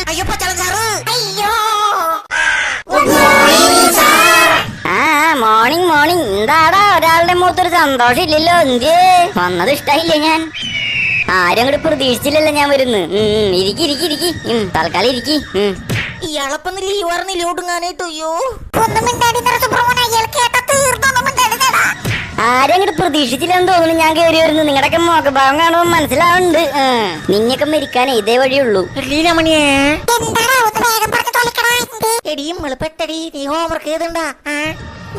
അയ്യോ പച്ചാളം സാറ്. അയ്യോ morning morning. എന്താടാ ഒരാളുടെ മുഖത്തൊരു സന്തോഷം ഇല്ലല്ലോ? എന്തേ വന്നത് ഇഷ്ടായില്ലേ? ഞാൻ ആരും അങ്ങോട്ട് പ്രതീക്ഷിച്ചില്ലല്ലോ ഞാൻ വരുന്നു. ഇരിക്കി ഇരിക്കി ഇരിക്കി തൽക്കാലം ഇരിക്കി. ഇയാളപ്പം ലീവാർന്നില്ല ഒടുങ്ങാനായിട്ട്. അയ്യോ ആരും അങ്ങോട്ട് പ്രതീക്ഷിച്ചില്ലെന്ന് തോന്നുന്നു. ഞാൻ കയറി വരുന്നു. നിങ്ങളുടെയൊക്കെ മുഖഭാവം കാണുമ്പോൾ മനസ്സിലാവുന്നുണ്ട്. നിങ്ങൾക്കെ മരിക്കാനേ ഇതേ വഴിയുള്ളൂ. ലീലാമണിയേ എടിയും പെട്ടടി. നീ ഹോംവർക്ക് ചെയ്തണ്ടാ?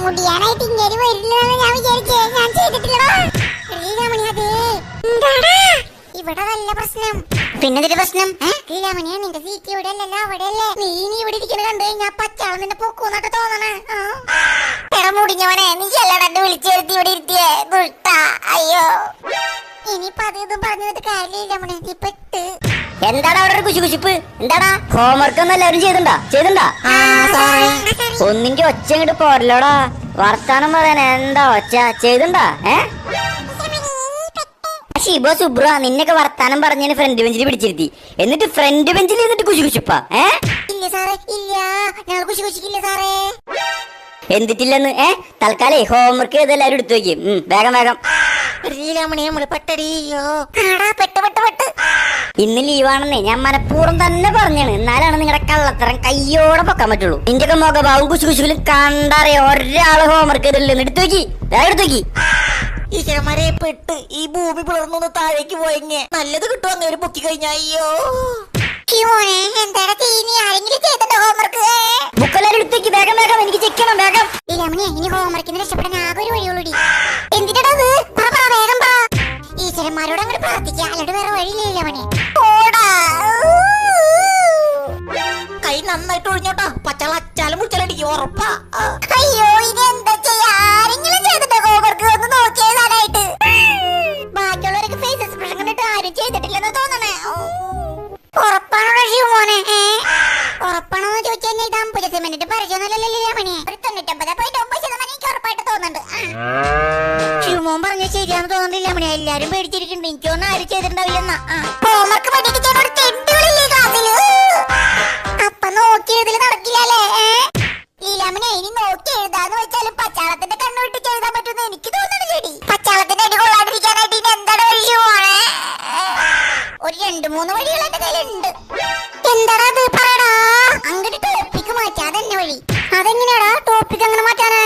മുടിയാനായിട്ട് ഇങ്ങനെ വരില്ലെന്ന് ഞാൻ വിചാരിച്ചേ. ഞാൻ ചെയ്തിട്ടില്ലടാ. ഇവിടെ നല്ല പ്രശ്നം. പിന്നെ പ്രശ്നം ലീലാമണിയാ, നിന്റെ സീറ്റ് ഇവിടെ അല്ലല്ലോ, അവിടെ അല്ലേ? നീ ഇവിടെ ഇരിക്കുന്നത് കണ്ടു കഴിഞ്ഞാ പച്ചാളം നിന്റെ പൊക്കൂന്നൊക്കെ തോന്നണേ. മുടിഞ്ഞവനെ, നീ ചെല്ലടന്ന് വിളിച്ചെടുത്ത് ഇവിടെ ഇരുത്തിയേ ദുഷ്ട. അയ്യോ ഇനിയിപ്പൊ അത് ഇതും പറഞ്ഞിട്ട് കാര്യമില്ല. നീ പെട്ട്. എന്താടാ അവിടെ ഒരു കുശിക്കുശിപ്പ്? എന്താടാ ഹോംവർക്ക് ഒന്നും എല്ലാവരും ചെയ്തിണ്ടാ? ഒന്നിന്റെ ഒച്ച ഇങ്ങോട്ട് പോരല്ലോടാ. വർത്താനം പറയാൻ എന്താ ഒച്ച? ചെയ്തിണ്ടാ? ഷിബോ സുബ്ര, നിന്നൊക്കെ വർത്താനം പറഞ്ഞതിന് ഫ്രണ്ട് ബെഞ്ചിൽ പിടിച്ചിരുത്തി. എന്നിട്ട് ഫ്രണ്ട് ബെഞ്ചിൽ ഇരുന്നിട്ട് കുശിക്കുശിപ്പാ? ഇല്ല സാറേ, ഇല്ല, ഞങ്ങൾ കുശിക്കില്ല സാറേ. എന്തിട്ടില്ലെന്ന്? തൽക്കാലേ ഹോംവർക്ക് ചെയ്ത് എല്ലാവരും എടുത്തു വയ്ക്കും. വേഗം വേഗം. ഇന്ന് ലീവാണെന്നേ ഞാൻ മനഃപൂർവ്വം തന്നെ പറഞ്ഞാണ്. എന്നാലാണ് നിങ്ങളുടെ കള്ളത്തരം കയ്യോടെ പൊക്കാൻ പറ്റുള്ളൂ. നിന്റെയൊക്കെ മുഖഭാവും കുശുകുശുലും കണ്ടറിയാം. ഒരാള് ഹോംവർക്ക് ചെയ്തില്ലെന്ന് എടുത്തു വയ്ക്കി. വേഗം എടുത്തു വയ്ക്കി. ഈശ്വരന്മാരെ പെട്ട് ഈ ഭൂമി പിളർന്നൊന്ന് താഴേക്ക് പോയെങ്കിൽ നല്ലത് കിട്ടും. അങ്ങനെ പൊക്കി കഴിഞ്ഞാ. അയ്യോ ബുക്കെല്ലാരും എടുത്തേക്ക്. വേഗം വേഗം, എനിക്ക് ചെക്ക് ചെയ്യണം. വേഗം. ഇനി ഹോംവർക്കിന് രക്ഷപ്പെടാൻ ആകെ ഒരു വഴിയുള്ളൂടി. എന്തിനാ ഈശ്വരന്മാരോട് അങ്ങോട്ട് പ്രാർത്ഥിക്കുക, അല്ലാണ്ട് വേറെ വഴിയില്ല. മണി കൈ നന്നായിട്ട് ഒഴിഞ്ഞോട്ടോ. പച്ചാള അച്ചാലും മുച്ചാലടിക്കും ഉറപ്പാ. അയ്യോ ഇനി എന്താ ചെയ്യാ? ആരെങ്കിലും ചെയ്തിട്ടോ ഹോംവർക്ക്? ഒന്ന് നോക്കിയതാനായിട്ട്. ബാക്കിയുള്ളവരൊക്കെ ഫേസ് എക്സ്പ്രഷൻ കണ്ടിട്ട് ആരും ചെയ്തിട്ടില്ലെന്ന് തോന്നണേ. ഉറപ്പാണോ ഷിമോനെ? ഉറപ്പാണോന്ന് ചോദിച്ചു കഴിഞ്ഞാൽ ഇത് 50 മിനിറ്റ് പരിചയമൊന്നുമല്ലല്ലോ മണി. ഒരു 99.9% എനിക്ക് ഉറപ്പായിട്ട് തോന്നുന്നുണ്ട്. ഷിമോൻ പറഞ്ഞ ശരിയാന്ന് തോന്നുന്നില്ല മണി. എല്ലാരും പേടിച്ചിരിക്കുന്നുണ്ട്. എനിക്കൊന്നും ആരും ചെയ്തിട്ടുണ്ടാവില്ലെന്നാ. ഹോംവർക്ക് പഠിക്കാൻ ഒരു തെണ്ടുകളില്ലേ ക്ലാസ്സില്? അപ്പൊ നോക്കി എഴുതല് നടക്കില്ലല്ലേ? ലീലാമണി, ഇനി നോക്കി എഴുതാന്ന് വെച്ചാലും പച്ചാളത്തിന്റെ കണ്ണു വിട്ട് എഴുതാൻ പറ്റുമെന്ന് എനിക്ക് തോന്നുന്നു. ചെടി പച്ചാളത്തിന്റെ അടി കൊള്ളാണ്ടിരിക്കാനായിട്ട് ഇനി എന്താണ് വഴി ഷിമോനെ? ഒരു 2-3 വഴികൾ എന്റെ കയ്യിലുണ്ട്. എന്താടാ അത്? പറയടാ. അങ്ങോട്ട് ടോപ്പിക്ക് മാറ്റാ, അതെന്നെ വഴി. അതെങ്ങനെയാടാ ടോപ്പിക് അങ്ങനെ മാറ്റാനാ?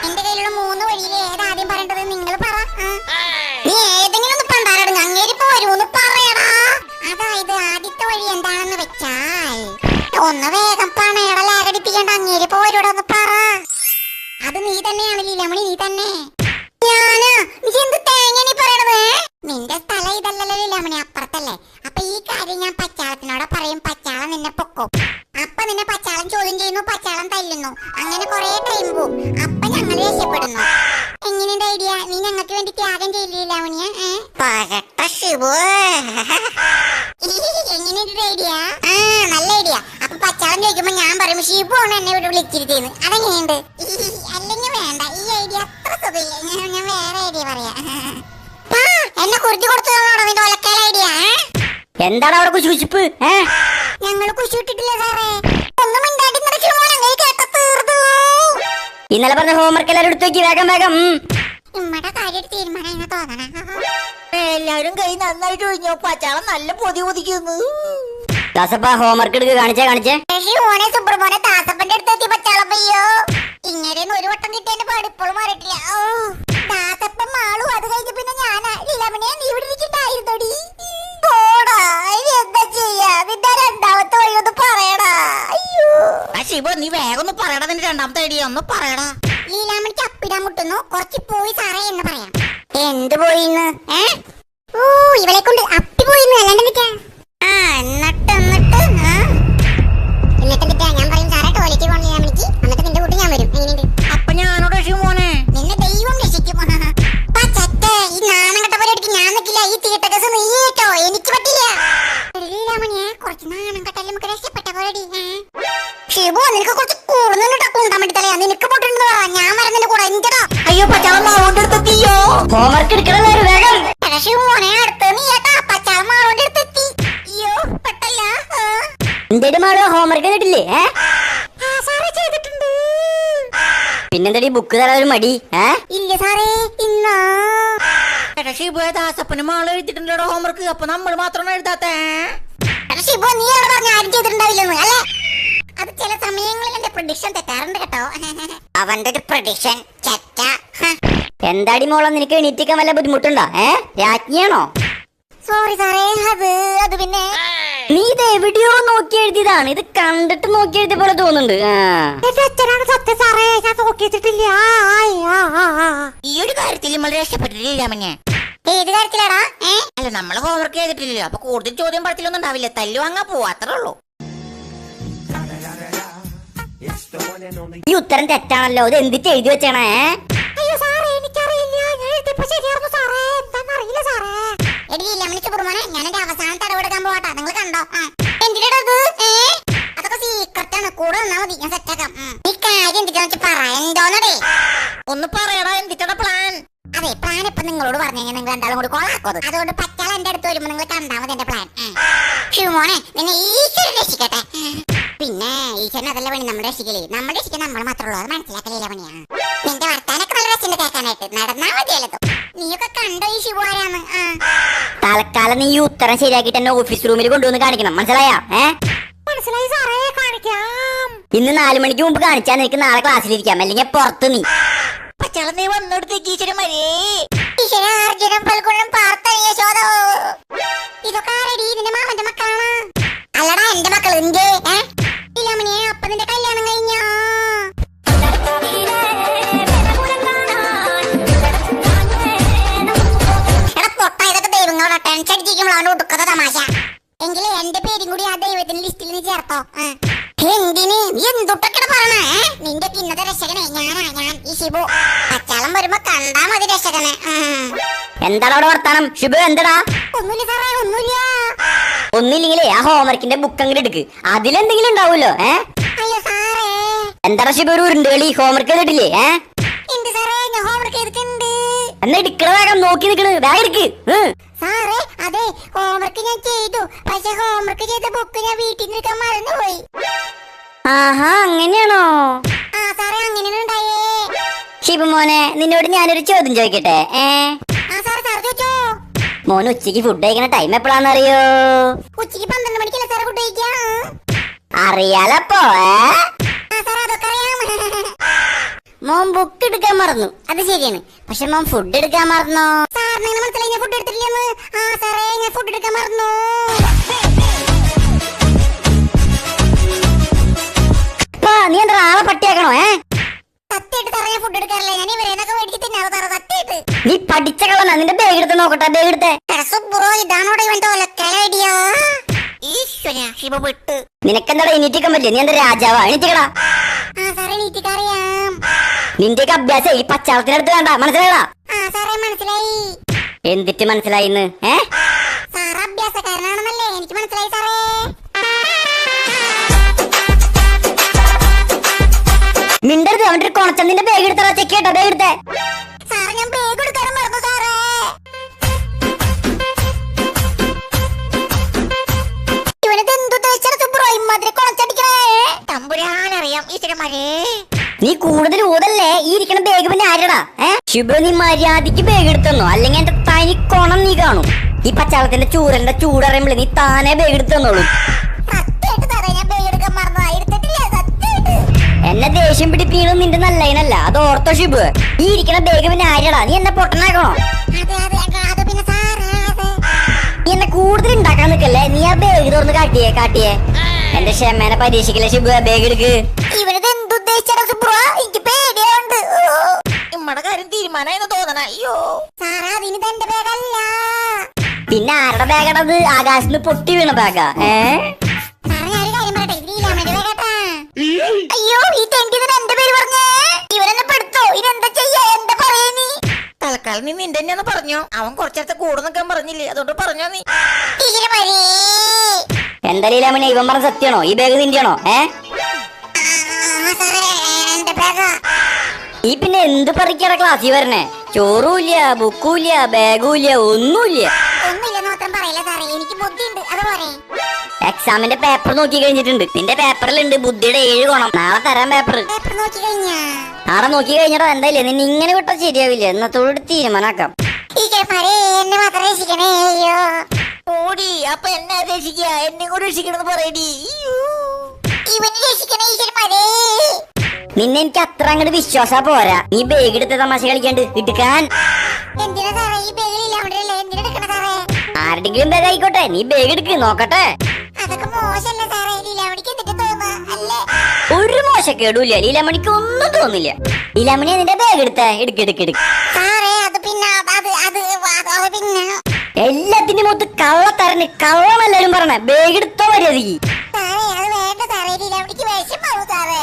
എന്റെ കയ്യിലുള്ള 3 വഴിയിൽ ഏതാദ്യം പറയേണ്ടത് നിങ്ങൾ പറ. നീ ഏതെങ്കിലും ഒന്ന് പണ്ടാരടുങ്ങ. അങ്ങേരിപ്പോ വരൂന്ന് പറയടാ. അതായത് ആദ്യത്തെ വഴി എന്താണെന്ന് വെച്ചാൽ, ഒന്ന് വേഗം പണയട ലാഗടിപ്പിക്കേണ്ട. അങ്ങേരിപ്പോ വരൂടെ ഒന്ന് പറ. അത് നീ തന്നെയാണ് ലീലാമണി, നീ തന്നെ. ഞാനാ? നീ എന്ത് തേങ്ങ നീ പറയണത്? നിന്റെ സ്ഥലം ഇതല്ലല്ലോ ലീലാമണി, അപ്പുറത്തല്ലേ. അപ്പൊ ഈ കാര്യം ഞാൻ പച്ചാളത്തിനോട് പറയും. പച്ചാളം നിന്നെ പൊക്കും. അപ്പൊ നിന്നെ പച്ചാളം ചോദ്യം ചെയ്യുന്നു, പച്ചാളം തല്ലുന്നു. അങ്ങനെ കുറെ ടൈം പോവും. അപ്പൊ ഞങ്ങൾ രക്ഷപ്പെടുന്നു. എങ്ങനെയുണ്ട് ഐഡിയ? നീ ഞങ്ങൾക്ക് വേണ്ടി ത്യാഗം ചെയ്യില്ല മണിയ? എങ്ങനെയുണ്ട് ഐഡിയ? നല്ല ഐഡിയ. അപ്പൊ പച്ചാളം ചോദിക്കുമ്പോ ഞാൻ പറയും ഷിബു ആണ് എന്നെ ഇവിടെ വിളിച്ചിരുത്തേന്ന്. അതെങ്ങനെയുണ്ട്? അല്ലെങ്കിൽ വേണ്ട, ഈ ഐഡിയ അത്ര സുഖമില്ല. ഞാൻ വേറെ ഐഡിയ പറയാ. എന്നെ കുറിച്ച് കൊടുത്തതാണോ നിന്റെ ഒലക്കാല ഐഡിയ? എന്താണ് അവിടെ കുശിക്കുശിപ്പ്? ഞങ്ങൾ കുശിട്ടിട്ടില്ല സാറേ. ഒന്നും മിണ്ടാണ്ടി കേട്ട തീർന്നു. ഇന്നലെ പറഞ്ഞ ഹോംവർക്ക് എല്ലാവരും എടുത്തു വെക്കി. വേഗം വേഗം. ഇമ്മടെ കാര്യം തീരുമാനം തോന്നണ. എല്ലാരും കൈ നന്നായിട്ട് ഒഴിഞ്ഞോ. പച്ചാളം നല്ല പൊതി പൊതിക്കുന്നു. ദാസപ്പ ഹോംവർക്ക് എടുക്കുക. കാണിച്ചേ. സുബ്രമോനെ ദാസപ്പന്റെ അടുത്തെത്തി പച്ചാളം. അയ്യോ ഇങ്ങനെ ഒരു വട്ടം കിട്ടിയ പാട് ഇപ്പോഴും മാറിയിട്ടില്ല. ദാസപ്പൻ മാളു. അത് കഴിഞ്ഞ പിന്നെ ഞാനാ. ലീലാമണിയെ നീ ഇവിടെ ഇരിക്കണ്ടായിരുന്നോടി. എന്താ ചെയ്യാ? നിന്റെ രണ്ടാമത്തെ വഴി ഒന്ന് പറയടാ. അയ്യോ ശിവ, നീ വേഗം ഒന്ന് പറയടാ. നിന്റെ രണ്ടാമത്തെ ഐഡിയ ഒന്ന് പറയടാ. ലീലാമണിക്ക് അപ്പിടാൻ മുട്ടുന്നു. കുറച്ച് പോയി സാറേ എന്ന് പറയാം. എന്ത് പോയിന്ന്? ഇവളെ കൊണ്ട് അപ്പി പോയിന്ന്. അല്ലാണ്ട് നിൽക്കാ. എന്നിട്ട് ഞാൻ പറയും സാറേ ടോയ്ലറ്റിൽ പോകണം ലീലാമണിക്ക്. എന്നിട്ട് നിന്റെ കൂട്ടി ഞാൻ വരും. എങ്ങനെയുണ്ട്? അപ്പൊ ഞാനോട് മോനെ നിന്നെ ദൈവം രക്ഷിക്കും. ഈ നാണം കെട്ട പരിപാടിക്ക് ഞാൻ നിൽക്കില്ല. ഈ തീട്ടകസ് നീ കേട്ടോ, എനിക്ക് പറ്റില്ല. ലീലാമണിയെ കുറച്ച് നാണം കെട്ടാലും നമുക്ക് രക്ഷപ്പെട്ട പോരടി. ഷിബു, നിനക്ക് കുറച്ച് കൂടുതൽ കൂട്ടാൻ വേണ്ടി തലയാ. നിനക്ക് പൊട്ടുണ്ടെന്ന് പറ. ഞാൻ വരുന്നതിന്റെ കൂടെ എന്റെടാ. അയ്യോ പച്ചാളം മാറോണ്ട് എടുത്തെത്തിയോ? ഹോംവർക്ക് എടുക്കണല്ലോ വേഗം. ഷിബു മോനെ അടുത്ത് നീ ഏട്ടാ പച്ചാളം മാറോണ്ട് എടുത്തെത്തി. അയ്യോ പെട്ടല്ല. എന്റെ മോള് ഹോംവർക്ക് ചെയ്തിട്ടില്ലേ? സാറേ ചെയ്തിട്ടുണ്ട്. പിന്നെന്താടി ബുക്ക് തരാൻ ഒരു മടി? ഇല്ല സാറേ, ഇന്നാ ഷിബു ദാസപ്പന് മാള് എഴുതിട്ടുണ്ടോ ഹോംവർക്ക്? അപ്പൊ നമ്മൾ മാത്രമാണ് എഴുതാത്തേ. ഷിബു നീ അവിടെ പറഞ്ഞ ആരും ചെയ്തിട്ടുണ്ടാവില്ലെന്ന് അല്ലേ? അത് ചില സമയങ്ങളിൽ എന്റെ പ്രഡിക്ഷൻ തെറ്റാറുണ്ട് കേട്ടോ. അവന്റെ ഒരു പ്രഡിക്ഷൻ ചെറ്റ. എന്താടി മോളെ, നിനക്ക് എണീറ്റിക്കാൻ വല്ല ബുദ്ധിമുട്ടുണ്ടോ? രാജ്ഞിയാണോ? സോറി സാറേ, അത് പിന്നെ നീ ഇത് എവിടെയോ നോക്കി എഴുതിയതാണ്. ഇത് കണ്ടിട്ട് നോക്കി എഴുതിയ പോലെ തോന്നുന്നുണ്ട്. എന്റെ അച്ഛനാണ് സത്യം സാറേ, ഞാൻ നോക്കി വെച്ചിട്ടില്ല. ഈ ഒരു കാര്യത്തിൽ നമ്മൾ രക്ഷപ്പെട്ടിട്ടില്ല മഞ്ഞ. ഏത് കാര്യത്തിലാടാ? അല്ല, നമ്മള് ഹോംവർക്ക് ചെയ്തിട്ടില്ല. അപ്പൊ കൂടുതൽ ചോദ്യം പറച്ചിലൊന്നും ഉണ്ടാവില്ല. തല്ലു വാങ്ങാ പോവാ, അത്രേ ഉള്ളൂ. ഈ ഉത്തരം തെറ്റാണല്ലോ. ഇത് എന്തിട്ട് എഴുതി വെച്ചാണേ? അയ്യോ സാറേ, എനിക്കറിയില്ല. ഞാൻ എഴുതിയപ്പോ ശരിയായിരുന്നു സാറേ. എന്താന്നറിയില്ല സാറേ. എടി ലമണിക്ക് പുറമോനെ, ഞാൻ എന്റെ അവസാന തടവെടുക്കാൻ പോവാട്ടാ. നിങ്ങൾ കണ്ടോ? എന്തിനത്? അതൊക്കെ സീക്രട്ടാണ്. കൂടെ വന്നാ മതി, ഞാൻ സെറ്റാക്കാം. ഈ കാര്യം എന്തിനാ പറയണ്ടോന്നടേ? ഒന്ന് പറയടാ, എന്തിട്ടാ പ്ലാൻ? അതെ, പ്ലാൻ ഇപ്പൊ നിങ്ങളോട് പറഞ്ഞു കഴിഞ്ഞാൽ നിങ്ങൾ രണ്ടാളും കൂടി കൊളാക്കും. അതുകൊണ്ട് പറ്റാൾ എന്റെ അടുത്ത് വരുമ്പോ നിങ്ങൾ കണ്ടാ മതി എന്റെ പ്ലാൻ. ഷിമോനെ, നിന്നെ ഈശ്വരൻ രക്ഷിക്കട്ടെ. പിന്നെ ഈശ്വരൻ അതല്ല പണി, നമ്മുടെ രക്ഷിക്കലേ. നമ്മുടെ രക്ഷിക്കാൻ നമ്മൾ മാത്രമേ ഉള്ളൂ. അത് മനസ്സിലാക്കലില്ല പണിയാണ്. നിന്റെ വർത്താനൊക്കെ നല്ല രസം കേൾക്കാനായിട്ട്. നടന്നാ മതിയല്ലോ. നീയൊക്കെ കണ്ടോ ഈ ഷിബു ആരാന്ന്? തൽക്കാലം നീ ഈ ഉത്തരം ശരിയാക്കിട്ട് എന്നെ ഓഫീസ് റൂമിൽ കൊണ്ടുവന്ന് കാണിക്കണം. മനസ്സിലായാ? മനസ്സിലായി സാറേ, കാണിക്കാം. ഇന്ന് 4 മണിക്ക് മുമ്പ് കാണിച്ചാൽ നിനക്ക് നാളെ ക്ലാസ്സിലിരിക്കാം. അല്ലെങ്കിൽ പുറത്ത് നീ പച്ചാളം നീ വന്നെടുത്തേക്ക് ഈശ്വരന്മാരേ. ഈശ്വരാർജുനം പൽഗുണം പാർത്തനിയ യശോദ. ഇതൊക്കെ ആരടി? നിന്റെ മാമന്റെ മക്കളാണ്? അല്ലടാ, എന്റെ മക്കൾ. എന്ത് ഇല്ലാമണിയെ, അപ്പൊ നിന്റെ കല്യാണം കഴിഞ്ഞോ? എടാ പൊട്ട, ഇതൊക്കെ ദൈവങ്ങളോട് ടെൻഷൻ അടിച്ചിരിക്കുമ്പോൾ അവന്റെ ഒടുക്കത്തെ തമാശ. എങ്കിലും എന്റെ പേരും കൂടി ആ ദൈവത്തിന്റെ ലിസ്റ്റിൽ നീ ചേർത്തോ. എന്തിന്? നീ എന്തൊട്ടൊക്കെ പറഞ്ഞേ? നിന്റെ പിന്നത്തെ രക്ഷകനെ ഞാൻ ഈ ഷിബു. പച്ചാളം വരുമ്പോ കണ്ടാ മതി രക്ഷകനെ. എന്താടാ അവിടെ വർത്താനം? ഷിബു എന്താടാ? ഒന്നുമില്ല സാറേ, ഒന്നുമില്ല. ഒന്നില്ലെങ്കിലേ ആ ഹോംവർക്കിന്റെ ബുക്ക് അങ്ങോട്ട് എടുക്ക്. അതിലെന്തെങ്കിലും ഉണ്ടാവൂലോ? അയ്യോ സാറേ. എന്താടാ ഷിബു ഒരു ഉരുണ്ട് കളി? ഹോംവർക്ക് ചെയ്തിട്ടില്ലേ? എന്ത് സാറേ, ഞാൻ ഹോംവർക്ക് ചെയ്തിട്ടുണ്ട്. എന്നാ എടുക്കണ വേഗം നോക്കി നിക്കണ്. ബാഗ് എടുക്ക്. സാറേ, അതെ, ഹോംവർക്ക് ഞാൻ ചെയ്തു. പക്ഷെ ഹോംവർക്ക് ചെയ്ത ബുക്ക് ഞാൻ വീട്ടിൽ നിന്ന് എടുക്കാൻ മറന്നുപോയി. ആഹാ, അങ്ങനെയാണോ? ആ സാറേ, അങ്ങനെയാണ് ഉണ്ടായേ. ഷിബു മോനെ, നിന്നോട് ഞാനൊരു ചോദ്യം ചോദിക്കട്ടെ? ആ സാറേ, സാർ ചോദിച്ചോ. മോന് ഉച്ചക്ക് ഫുഡ് കഴിക്കണ ടൈം എപ്പോഴാന്ന് അറിയോ? ഉച്ചക്ക് 12 മണിക്കല്ലേ സാറേ ഫുഡ് കഴിക്കാ? അറിയാലപ്പോ. ആ സാറേ, അതൊക്കെ അറിയാം. മോൻ ബുക്ക് എടുക്കാൻ മറന്നു, അത് ശരിയാണ്. പക്ഷെ മോൻ ഫുഡ് എടുക്കാൻ മറന്നോ? സാറിന് എങ്ങനെ മനസ്സിലായി ഞാൻ ഫുഡ് എടുത്തിട്ടില്ലെന്ന്? ആ സാറേ, ഞാൻ ഫുഡ് എടുക്കാൻ മറന്നു. നീ എന്താ ആളെ പട്ടിയാക്കണോ? സത്യമായിട്ട് സാറേ, ഞാൻ ഫുഡ് എടുക്കാറില്ല. ഞാൻ ഇവരെന്നൊക്കെ മേടിച്ച് തിന്നാറോ സാറേ, സത്യമായിട്ട്. നീ പഠിച്ച കളന്നാ. നിന്റെ ബാഗ് എടുത്ത് നോക്കട്ടെ. ബാഗ് എടുത്തേ. ബ്രോ, ഇതാണോടെ ഇവന്റെ ഒലക്കലടിയാ? ഈശ്വര, ഷിബു വിട്ട്. നിനക്കെന്താടാ എണീറ്റിക്കാൻ പറ്റില്ല? നീ എന്താ രാജാവാ? എണീറ്റിക്കടാ. ആ സാറേ, നീറ്റിക്കറിയാം. നിന്റെയൊക്കെ അഭ്യാസം ഈ പച്ചാളത്തിനടുത്ത് വേണ്ട. മനസ്സിലായടാ? ആ സാറേ, മനസ്സിലായി. എന്തിട്ട് മനസ്സിലായിന്ന്? സാറ് അഭ്യാസക്കാരനാണെന്നല്ലേ എനിക്ക് മനസ്സിലായി സാറേ. മിണ്ടരുത്. അവന്റെ ഒരു കൊണച്ചന്തിന്റെ ബാഗ് എടുത്തടാ. ചെക്ക് കേട്ടോ. ബാഗ് എടുത്തേ. സാറേ, ഞാൻ ബാഗ് എടുക്കാനും മറന്നു സാറേ. ഇവനത് എന്തു തേച്ചാ ബ്രോ ഇമാതിരി കൊണച്ചടിക്കണേ? തമ്പുരാനറിയാം ഈശ്വരന്മാരേ. നീ കൂടുതൽ ഊതല്ലേ. ഈ ഇരിക്കണ ബാഗ് പിന്നെ ആരടാ? ശുഭ, നീ മര്യാദക്ക് ബാഗ് എടുത്തന്നോ, അല്ലെങ്കിൽ എന്റെ തനി കൊണം നീ കാണും. ഈ പച്ചാളത്തിന്റെ ചൂരന്റെ ചൂടറിയുമ്പോൾ നീ താനെ ബാഗ് എടുത്തന്നോളൂ. സത്യമായിട്ട് സാറേ, ഞാൻ ബാഗ് എടുക്കാൻ മറന്നു. എടുത്തിട്ടില്ല, സത്യമായിട്ട്. എന്നെ ദേഷ്യം പിടിപ്പിക്കണത് നിന്റെ നല്ലതിനല്ല. അത് ഓർത്തോ ഷിബു. ഈ ഇരിക്കണ ബാഗ് പിന്നെ ആരടാ? നീ എന്നെ പൊട്ടനാക്കണോ? അത് പിന്നെ സാറേ, നീ എന്നെ കൂടുതൽ ഉണ്ടാക്കാൻ നിക്കല്ലേ. നീ ആ ബാഗ് തുറന്ന് കാട്ടിയേ. എന്റെ ക്ഷമേനെ പരീക്ഷിക്കല്ലേ ഷിബു. ബാഗ് എടുക്ക്. ഇവനത് എന്തുദ്ദേശിച്ചാ ബ്രോ? എനിക്ക് പേടിയുണ്ട്. ഇമ്മടെ കാര്യം തീരുമാനമായെന്ന് തോന്നണ. അയ്യോ സാറേ, അതിന് തന്റെ ബാഗല്ല. പിന്നെ ആരുടെ ബാഗാണത്? ആകാശത്ത് പൊട്ടി വീണ ബാഗാ? സാറേ, ഞാനൊരു കാര്യം പറയട്ടെ. ഇത് ഇല്ലാമന്റെ ബാഗാട്ടാ. അയ്യോ, ഈ തെണ്ടിന് എന്റെ പേര് പറഞ്ഞേ. ഇവരെന്നെ പെടുത്തോ? ഇതെന്താ ചെയ്യാ? എന്താ പറയേ നീ? തൽക്കാലം നീ നിന്റെ തന്നെയാന്ന് പറഞ്ഞു. അവൻ കുറച്ചേരത്തെ കൂടെ നിൽക്കാൻ പറഞ്ഞില്ലേ, അതുകൊണ്ട് പറഞ്ഞോ നീ. എന്താ ലീലാമണി, ഇവൻ പറഞ്ഞ സത്യമാണോ? ഈ ബാഗ് നിന്റെയാണോ? ഈ പിന്നെ എന്ത് പറിക്കാറ ക്ലാസ്സിൽ വരണേ? ചോറുമില്ല, ബുക്കുമില്ല, ബാഗുമില്ല, ഒന്നുമില്ല. ഒന്നുമില്ലെന്ന് മാത്രം പറയില്ല സാറേ, എനിക്ക് ബുദ്ധിയുണ്ട്. അതുപോലെ എക്സാമിന്റെ പേപ്പർ നോക്കി കഴിഞ്ഞിട്ടുണ്ട്. നിന്റെ പേപ്പറിലുണ്ട് ബുദ്ധിയുടെ 7 ഗുണം. നാളെ തരാൻ പേപ്പർ. പേപ്പർ നോക്കി കഴിഞ്ഞാ നാളെ നോക്കി കഴിഞ്ഞാ എന്തായാലും നിന്നെ ഇങ്ങനെ വിട്ടാൽ ശരിയാവില്ല. എന്നത്തോട് തീരുമാനാക്കാം. ടീച്ചർമാരെ എന്നെ മാത്രം രക്ഷിക്കണേ. അയ്യോ ഓടി അപ്പൊ എന്നെ രക്ഷിക്കുക, എന്നെ കൂടെ രക്ഷിക്കണമെന്ന് പറയടി. ഇവനെ രക്ഷിക്കണേ ടീച്ചർമാരെ. നിന്നെ എനിക്ക് അത്ര അങ്ങോട്ട് വിശ്വാസം പോരാ. നീ ബാഗ് എടുത്ത തമാശ കളിക്കാണ്ട് എടുക്കാൻ. എന്തിനാ സാറേ ഈ ബാഗിലില്ല അവിടെ എന്തിനാ എടുക്കണ സാറേ? ആരുടെങ്കിലും ബാഗ് ആയിക്കോട്ടെ, നീ ബാഗ് എടുക്ക് നോക്കട്ടെ. അതൊക്കെ മോശമല്ല സാറേ. ലീലാമണിക്ക് എന്നിട്ട് തോന്നാ അല്ലേ? ഒരു മോശക്കേടുമില്ല. ലീലാമണിക്ക് ഒന്നും തോന്നില്ല. ലീലാമണി നിന്റെ ബാഗ് എടുത്തേ. എടുക്ക്. സാറേ അത് പിന്നെ അത് പിന്നെ എല്ലാത്തിന്റെ മുഖത്ത് കള്ളത്തരന് കള്ളമെല്ലാരും പറഞ്ഞ ബാഗ് എടുത്തോ മര്യാദക്ക്. സാറേ അത് വേണ്ട സാറേ. ലീലാമണിക്ക് വിഷമാവും സാറേ.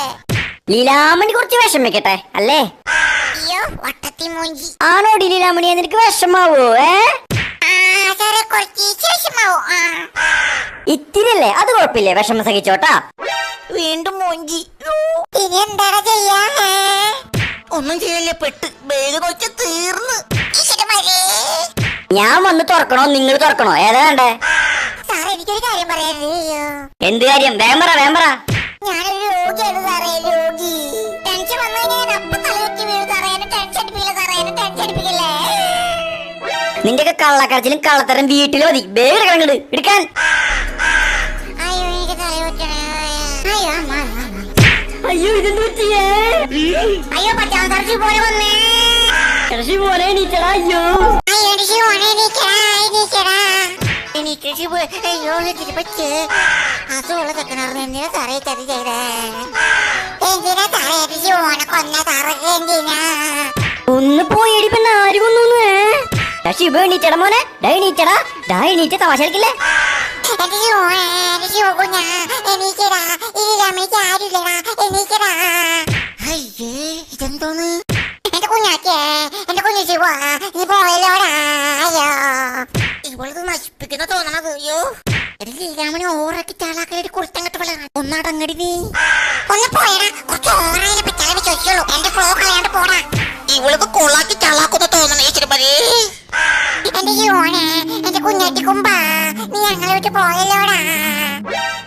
ലീലാമണി കുറച്ച് വിഷമിക്കട്ടെ അല്ലേ? അയ്യോ വട്ടത്തി മൂഞ്ചി. ആണോടി ലീലാമണി, നിനക്ക് വിഷമാവോ? സാറേ കുറച്ച് വിഷമാവും. ഇത്തിരിയല്ലേ, അത് കുഴപ്പമില്ലേ, വിഷമം സഹിച്ചോട്ടാ. വീണ്ടും മോഞ്ചി. ഇനി എന്താണ് ചെയ്യാ? ഒന്നും ചെയ്യല്ലേ, പെട്ട് ബാഗ് നോക്കി തീർന്ന്. ടീച്ചർമാരെ ഞാൻ വന്ന് തുറക്കണോ നിങ്ങൾ തുറക്കണോ, ഏതാ വേണ്ടേ? സാറേ എനിക്കൊരു കാര്യം പറയാനുണ്ട്. അയ്യോ എന്ത് കാര്യം? വേഗം പറ. ഞാനൊരു രോഗിയാണ് സാറേ. രോഗി ടെൻഷൻ വന്നു കഴിഞ്ഞാൽ അപ്പൊ തലവെറ്റി വീഴും സാറേ. എന്നെ ടെൻഷൻ അടിപ്പിക്കില്ല സാറേ. എന്നെ ടെൻഷൻ അടിപ്പിക്കില്ലേ? നിന്റെയൊക്കെ കള്ളക്കരച്ചിലും കള്ളത്തരം വീട്ടിൽ മതി. ബാഗ് എടുക്കണം, എടുക്കാൻ. അയ്യോ എനിക്ക് തലവെറ്റണേ. അയ്യോ അമ്മ. അയ്യോ ഇതെന്ത് പറ്റിയേ? അയ്യോ പറ്റാൻ തറച്ചു പോലെ വന്നേ. പോലെ എണീറ്റടാ. അയ്യോ അയ്യോ എനിക്ക് ഓണേ നീക്കടാ. എനിക്ക് ശിവ അയ്യോ ഇതിന് പറ്റേ അസുഖമുള്ള ചെക്കനാർന്ന് എന്തിനാ സാറേ ചതി ചെയ്തേ? എന്തിനാ സാറേ എനിക്ക് ഓനെ കൊന്ന സാറേ? എന്തിനാ? ഒന്ന് പോയടി പെണ്ണ, ആര് കൊന്നു? ശിവ എണീറ്റടാ മോനെ. എണീറ്റ തമാശ കളിക്കില്ലേ? എന്റെ ശിവകുഞ്ഞ എണീക്കടാ. ഇരിക്കാമേക്ക് ആരുമില്ലടാ. എണീക്കടാ. അയ്യേ ഇതെന്തോന്ന്? എന്റെ കുഞ്ഞാക്കേ, എന്റെ കുഞ്ഞു ശിവ നീ പോയല്ലോടാ. അയ്യോ ഇവളത് നശിപ്പിക്കുന്ന തോന്നണത്. അയ്യോ ലീലാമണി ഓറാക്കി ചാളാക്കി കുറിച്ചങ്ങട്ട് വളരാൻ ഒന്നടങ്ങടി നീ. ഒന്ന് പോയടാ. കുറച്ച് ഓറയിലെ പറ്റാതെ വിശ്വസിച്ചുള്ളൂ. എന്റെ ഫ്ലോ കളയാണ്ട് പോടാ. ഇവളത് കൊള്ളാക്കി ചാളാക്കുന്ന തോന്നണ ചേച്ചിമാരെ. എന്റെ ശിവോനെ, എന്റെ കുഞ്ഞാറ്റി കുമ്പാ നീ ഞങ്ങളെ വിട്ട് പോയല്ലോടാ.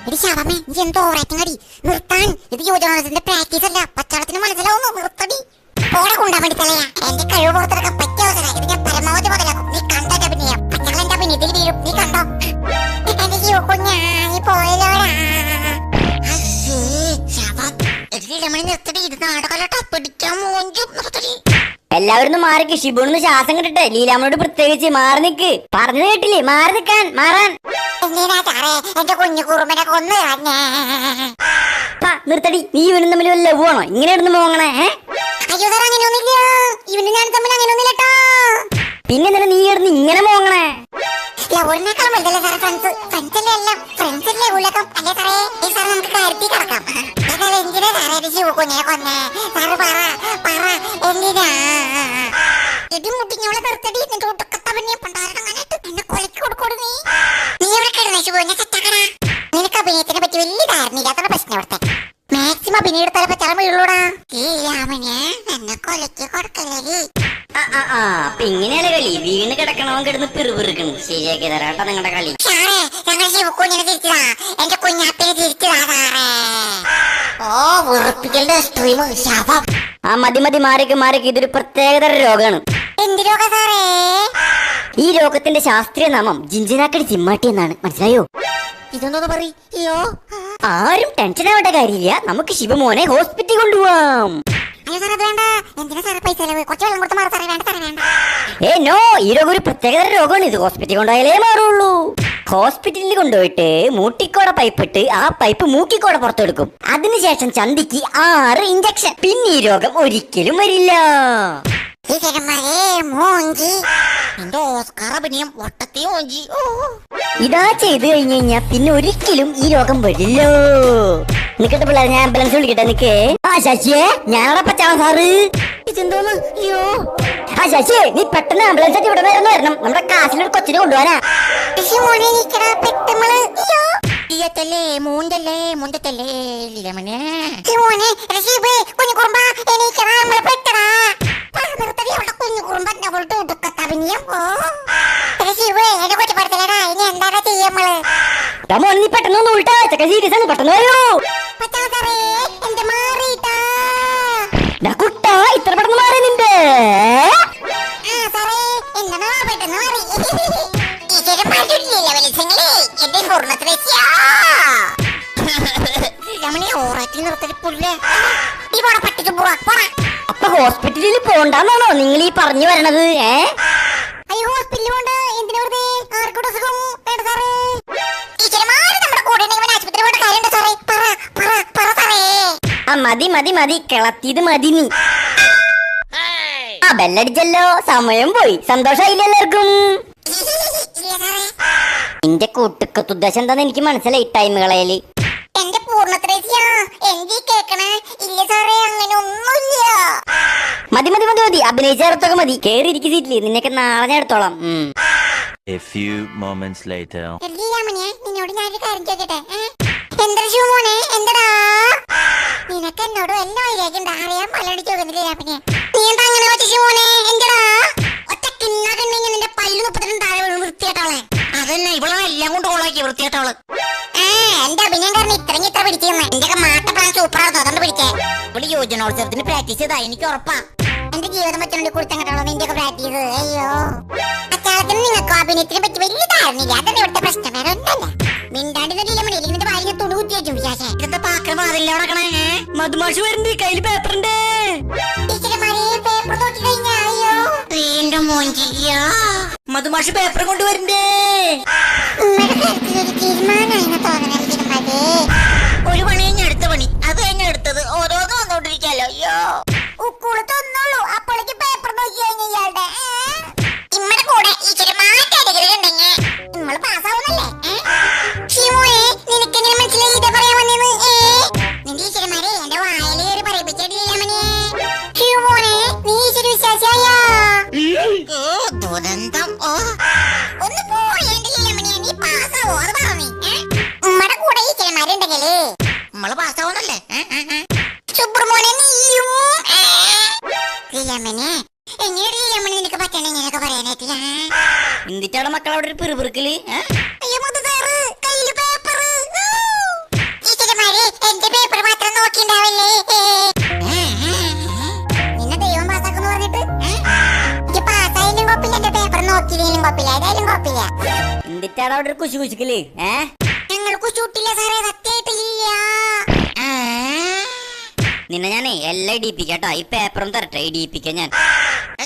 എടി ശവമേ നീ എന്തോ ഓറാറ്റിങ്ങടി. നിർത്താൻ. ഇത് യുവജനത്തിന്റെ പ്രാക്ടീസ് അല്ല. പച്ചാളത്തിന് മനസ്സിലാവുന്നു. നിർത്തടി. പോടെ കൊണ്ടാ വേണ്ടി തലയാ. എന്റെ കഴിവ് പുറത്തെടുക്കാൻ പറ്റിയ അവസരം. ഇത് ഞാൻ പരമാവധി മുതലാക്കും. നീ കണ്ടോ എന്റെ അഭിനയം? പച്ചാള എന്റെ അഭിനയത്തിൽ വീഴും. നീ കണ്ടോ? എന്റെ ശിവകുഞ്ഞാ നീ പോയല്ലോടാ. അയ്യേ ശവം. ലീലാമണി നിർത്തടി. ഇത് നാടകലട്ടാ. പിടിക്കാൻ മോഞ്ചും നിർത്തടി. എല്ലാവരും മാറിക്ക്. ഷിബുണിന്ന് ശ്വാസം കിട്ടട്ടെ. ലീലാമനോട് പ്രത്യേകിച്ച് മാറി നിക്ക്. പറഞ്ഞു കേട്ടില്ലേ? മാറി നിക്കാൻ. മാറാൻ. എന്തിനാ സാറേ എന്റെ കുഞ്ഞു കുറുമ്പനെ കൊന്നു കളഞ്ഞേ? നിർത്തടി. നീ ഇവനും തമ്മിൽ വല്ല ലവാണോ ഇങ്ങനെ ഇടുന്ന് മോങ്ങണേ? അയ്യോ സാർ അങ്ങനെയൊന്നുമില്ല. ഇവന് ഞാൻ തമ്മിൽ അങ്ങനെയൊന്നുമില്ലട്ടോ. പിന്നെ എന്തിനാ നീ ഇടുന്ന് ഇങ്ങനെ മോങ്ങണേ? ലവറിനേക്കാളും വലുതല്ലേ സാറേ ഫ്രണ്ട്സ്? ഫ്രണ്ട്സല്ലേ എല്ലാം. ഫ്രണ്ട്സല്ലേ ഉള്ളകം അല്ലേ സാറേ? ഈ സാർ നമുക്ക് കാര്യത്തിൽ കിടക്കാം. ഏതായാലും എന്തിനാ സാറേ ഒരു ശിവകുഞ്ഞിനെ കൊന്നേ? സാറ് പറ എന്തിനാ? ഇടി മുട്ടിഞ്ഞോളെ നിർത്തടി. നിന്റെ ഒടുക്കത്ത പിന്നെ പണ്ടാരങ്ങാനായിട്ട് എന്നെ കൊലക്ക് കൊടുക്കോട് നീ. നീ എവിടെ കിടന്നേ ശിവകുഞ്ഞെ? ചത്തക്കടാ. നിനക്ക് അഭിനയത്തിനെ പറ്റി വലിയ ധാരണയില്ലാത്ത പ്രശ്നം ഇവിടുത്തെ. മാക്സിമം അഭിനയം എടുത്താലേ പറ്റാൻ വീഴുള്ളൂടാ. ഈ രാമനെ എന്നെ കൊലക്ക് കൊടുക്കല്ലേ? അപ്പൊ ഇങ്ങനെയാണ് കളി. വീണ് കിടക്കണവൻ കിടന്ന് പിറുപിറുക്കണം. ശരിയാക്കി തരാട്ടാ നിങ്ങളുടെ കളി. സാറേ ഞങ്ങൾ ശിവകുഞ്ഞിനെ തിരിച്ചതാ. എന്റെ കുഞ്ഞാപ്പിനെ തിരിച്ചതാ സാറേ. ഓ വെറുപ്പിക്കലിന്റെ സ്ട്രീം ശവം. മതി മാറിക്ക്. ഇതൊരു പ്രത്യേകതര രോഗമാണ്. എന്ത് രോഗം സാറേ? ഈ രോഗത്തിന്റെ ശാസ്ത്രീയ നാമം ജിഞ്ചനാക്കടി ചിമ്മാട്ടി എന്നാണ്. മനസ്സിലായോ? ഇതൊന്നു പറ. അയ്യോ ആരും ടെൻഷൻ ആവേണ്ട കാര്യമില്ല. നമുക്ക് ശിവമോനെ ഹോസ്പിറ്റലിൽ കൊണ്ടുപോവാം. അയ്യോ സാർ അത് വേണ്ട. എന്തിനാ സാറേ പൈസ ചെലവ്? കുറച്ച് വെള്ളം കൊടുത്ത് മാറി സാറേ. വേണ്ട സാറേ വേണ്ട. നോ, ഈ രോഗം ഒരു പ്രത്യേകതര രോഗമാണ്. ഇത് ഹോസ്പിറ്റലിൽ കൊണ്ടുപോയാലേ മാറുള്ളൂ. ഹോസ്പിറ്റലിൽ കൊണ്ടുപോയിട്ട് മൂട്ടിക്കോടെ പൈപ്പിട്ട് ആ പൈപ്പ് മൂക്കിക്കോടെ പുറത്തെടുക്കും. അതിനുശേഷം ചന്തിക്ക് 6 ഇഞ്ചക്ഷൻ. പിന്നെ ഈ രോഗം ഒരിക്കലും വരില്ല. എന്റെ ഓസ്കാർ അഭിനയം വട്ടത്തി മോഞ്ചി. ഇതാ ചെയ്ത് കഴിഞ്ഞാ പിന്നെ ഒരിക്കലും ഈ രോഗം വരില്ലോ. നിക്കട്ടെ പിള്ളേർ, ഞാൻ ആംബുലൻസ് വിളിക്കട്ടെ. നിക്കേ. ശശിയെ, ഞാനവിടെ പച്ചാളം സാറ്. ഇതെന്തോന്ന്? അയ്യോ ശശി, നീ പെട്ടെന്ന് ആംബുലൻസ് ആയിട്ട് ഇവിടെ വരണം. നമ്മുടെ കാശിലൊരു കൊച്ചിനെ കൊണ്ടുപോകാനാ. തീയത്തല്ലേ മൂന്തല്ലേ മുന്തത്തല്ലേ ലീലാമണി. മോൻ നീ പെട്ടെന്ന് ഒന്ന് ഉൾട്ടാ, ചക്ക സീരിയസ് ആണ്, പെട്ടെന്ന് വരൂ. പച്ചാള സാറേ എന്റെ മാറിട്ടാ. കുട്ടാ ഇത്ര പെട്ടെന്ന് മാറി നിന്റെ. സാറേ എന്താ പെട്ടെന്ന് മാറി. ടീച്ചറെ മാറ്റില്ലേ വെളിച്ചങ്ങളെ എന്റെ പൂർണ്ണത്തിലെത്തിയാ. ലീലാമണി ഓറാക്കി നിർത്തിപ്പുല്ലേ. ഈ പോണ പട്ടിക്ക് പോടാ. അപ്പൊ ഹോസ്പിറ്റലിൽ പോണ്ടാന്നാണോ നിങ്ങൾ ഈ പറഞ്ഞു വരണത്? അയ്യോ ഹോസ്പിറ്റലിൽ പോണ്ട എന്തിനാ വെറുതെ ആർക്കൂടെ അസുഖം വേണ്ട സാറേ. ടീച്ചർമാര് നമ്മുടെ കൂടെ ഉണ്ടെങ്കിൽ ആശുപത്രി പോണ്ട കാര്യമുണ്ട് സാറേ. പറ സാറേ. ആ മതി മതി മതി, കിളത്തിയത് മതി നീ. ആ ബെല്ലടിച്ചല്ലോ, സമയം പോയി. സന്തോഷായില്ല എല്ലാവർക്കും? നിന്റെ കൂട്ടുക്കത്തുദ്ദേശം എന്താന്ന് എനിക്ക് മനസ്സിലായി. ടൈം കളയല് എന്റെ പൂർണ്ണത്രേസ്യാ എന്തി കേക്കണേ? ഇല്ല സാറേ അങ്ങനെ ഒന്നുമില്ല. മതി മതി മതി മതി, അഭിനയിച്ചേർത്തൊക്കെ മതി. കേറിയിരിക്കും സീറ്റില്, നിന്നൊക്കെ നാളെ ഞാൻ എടുത്തോളാം. A few moments later. ലീലാമണിയെ നിന്നോട് ഞാനൊരു കാര്യം ചോദിക്കട്ടെ? എന്താ ശിവമോനെ എന്തടാ? നിനക്ക് എന്നോട് എല്ലാം വൈരാഗ്യണ്ട, അറിയാൻ പലടി ചോദിക്കുന്നില്ല ലീലാമണിയെ. നീ എന്താ അങ്ങനെ വെച്ച ശിവമോനെ എന്തടാ? ഒറ്റ കിണ്ണാകണ്ടെങ്കിൽ നിന്റെ പല്ല് 30 താഴെ വീണ് വൃത്തിയായിട്ടവളെ. അതന്നെ ഇവളെ എല്ലാം കൊണ്ട് ഓളാക്കി വൃത്തിയായിട്ടവള്. എന്റെ അഭിനയം കാരണം ഇത്ര പിടിച്ചിരുന്നു. എന്റെ മാട്ട പ്ലാൻ സൂപ്പറായിരുന്നു, അതുകൊണ്ട് പിടിച്ചേ. ഇവിടെ യോജനോത്സവത്തിന് പ്രാക്ടീസ് ചെയ്താ എനിക്ക് ഉറപ്പാ. എന്റെ ജീവിതം പറ്റുന്നുണ്ട് കുറിച്ചങ്ങോട്ടുള്ള നിന്റെയൊക്കെ പ്രാക്ടീസ്. അയ്യോ അച്ചാളത്തിന് നിങ്ങൾക്ക് അഭിനയത്തിനെ പറ്റി വലിയ ധാരണയില്ല, അതന്നെ ഇവിടുത്തെ പ്രശ്നം. വേറെ ഒന്നല്ല. മിണ്ടാണ്ടിന്റെ മണിയിൽ നിന്റെ ഭാര്യ തുണി കുത്തി വെച്ചു വിശാശേ. ഇതെന്താ പാക്കൽ വാതില്ല നടക്കണേ? മധുമാഷ് വരുന്നുണ്ട്, കയ്യിൽ പേപ്പറുണ്ട്. ടീച്ചർമാരെ പേപ്പർ നോക്കി കഴിഞ്ഞാ അയ്യോ എന്റെ മോഞ്ചിയാ. മധുമാഷ് പേപ്പർ കൊണ്ടുവരണ്ടേ? ഉമ്മയുടെ കാര്യത്തിലൊരു തീരുമാനമായിരുന്നു തോന്നണ ടീച്ചർമാരെ. ഒരു പണി കഴിഞ്ഞ അടുത്ത പണി, അത് കഴിഞ്ഞ അടുത്തത്, ഓരോന്ന് വന്നോണ്ടിരിക്കാലോ. അയ്യോ ഉക്കൂള് തന്നോളൂ, അപ്പോഴേക്ക് പേപ്പർ നോക്കി കഴിഞ്ഞ ഇയാളുടെ ഇമ്മടെ കൂടെ ടീച്ചർമാരുടെ ഡിഗ്രി ഉണ്ടെങ്കിൽ നമ്മള് പാസ്സാവുന്നല്ലേ? ഷിമോനെ നിനക്കെങ്ങനെ മനസ്സിലായി ഇതേ പറയാൻ വന്നേന്ന്? നിന്റെ ടീച്ചർമാരെ എന്റെ വായില് കയറി പറയിപ്പിച്ചിട്ടില്ലേ? ഷിമോനെ നീ ഈശ്വര വിശ്വാസിയായാ? ദുരന്തം. ഒന്ന് പോയേണ്ടില്ലേ നീ പാസ്സാവോ? അത് പറഞ്ഞു ഉമ്മടെ കൂടെ ടീച്ചർമാരുണ്ടെങ്കില് നമ്മള് പാസ്സാവുന്നല്ലേ? സുബ്രമോനെ നീയും ലീലാമനെ എങ്ങനെ ലീലാമണി നിനക്ക് പറ്റണേ ഇങ്ങനെയൊക്കെ പറയാനായിട്ടില്ല? എന്തിട്ടാണ് മക്കൾ അവിടെ ഒരു പിറുപിറുക്കല്? അയ്യോ മതി സാറ് കയ്യില് പേപ്പർ. ടീച്ചർമാരെ എന്റെ പേപ്പർ മാത്രം നോക്കിണ്ടാവില്ലേ? നിന്നെ ദൈവം പാസ്സാക്കുന്നു പറഞ്ഞിട്ട് പാസ്സായാലും കുഴപ്പമില്ല, എന്റെ പേപ്പർ നോക്കിയില്ലെങ്കിലും കുഴപ്പമില്ല, ഏതായാലും കുഴപ്പമില്ല. എന്തിട്ടാണ് അവിടെ ഒരു കുശി കുശിക്കല്? ഞങ്ങൾക്ക് ചൂട്ടില്ല സാറേ, സത്യമായിട്ടില്ല. നിന്നെ ഞാനേ എല്ലാം ഇടിപ്പിക്കട്ടോ. ഈ പേപ്പറും തരട്ടെ, ഇടിപ്പിക്കാൻ ഞാൻ.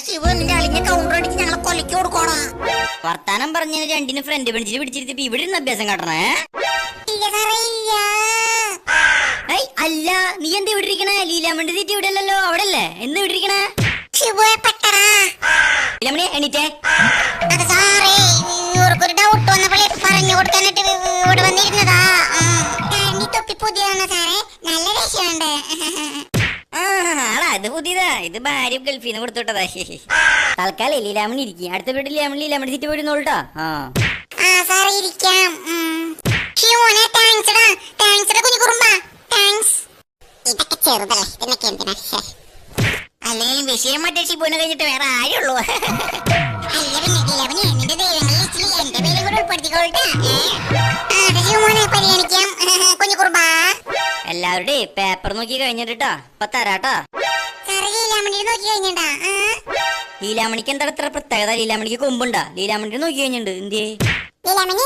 ശിവ നിന്റെ അളിഞ്ഞ കൗണ്ടർ അടിച്ച് ഞങ്ങളെ കൊലക്ക് കൊടുക്കോടാ. വർത്താനം പറഞ്ഞ രണ്ടിനും ഫ്രണ്ട് ബെഞ്ചിൽ പിടിച്ചിരുത്തി ഇവിടെ ഇരുന്ന് അഭ്യാസം കാട്ടണേ. ഇല്ല സാറേ ഇല്ല. അല്ല നീ എന്താ ഇവിടെ ഇരിക്കണേ? ലീലാമണ്ടി സീറ്റ് ഇവിടെ അല്ലല്ലോ, അവിടെ അല്ലേ? എന്താ ഇവിടെ ഇരിക്കണേ? ശിവ പെട്ടടാ. ലീലാമണി എണീറ്റേ. അത് സാറേ ഇവർക്കൊരു ഡൗട്ട് വന്നപ്പോൾ പറഞ്ഞു കൊടുക്കാനായിട്ട് ഇവിടെ വന്നിരുന്നതാ. തൊപ്പി പുതിയതാണ് സാറേ, നല്ല രക്ഷയുണ്ട്. ആടാ ഇത് പുതിയതാ, ഇത് ഭാര്യ ഗൾഫിൽ നിന്ന് കൊടുത്തോട്ടതാ. തൽക്കാലം ലീലാമണി ഇരിക്കും, അടുത്ത വീട്ടിൽ ലീലാമണി സീറ്റ് പോയിരുന്നോളൂട്ടാ. സാറേ ഇരിക്കാം. ഷിമോനെ താങ്ക്സ്ടാ, താങ്ക്സ്ടാ കുഞ്ഞു കുറുമ്പ, താങ്ക്സ്. ഇതൊക്കെ ചെറുതല്ലേ, ഇതൊക്കെ എന്തിനാ? അല്ലെങ്കിൽ വിഷയം മറ്റേ ശിവനെ കഴിഞ്ഞിട്ട് വേറെ ആരുള്ളൂ? അല്ല പിന്നെ ലീലാമണി നിന്റെ ദൈവങ്ങൾ ലിസ്റ്റിൽ എന്റെ പേരും കൂടെ ഉൾപ്പെടുത്തിക്കോട്ടെ. ഷിമോനെ പരിഗണിക്കാം കുഞ്ഞു കുറുമ്പ. എല്ലാവരുടെയും പേപ്പർ നോക്കി കഴിഞ്ഞിട്ടാ ഇപ്പൊ തരാട്ടാ. സാറേ ലീലാമണി നോക്കി കഴിഞ്ഞാ? ലീലാമണിക്ക് എന്താ ഇത്ര പ്രത്യേകത? ലീലാമണിക്ക് കൊമ്പുണ്ടാ? ലീലാമണി നോക്കി കഴിഞ്ഞിട്ടുണ്ട്. എന്തേ ലീലാമണി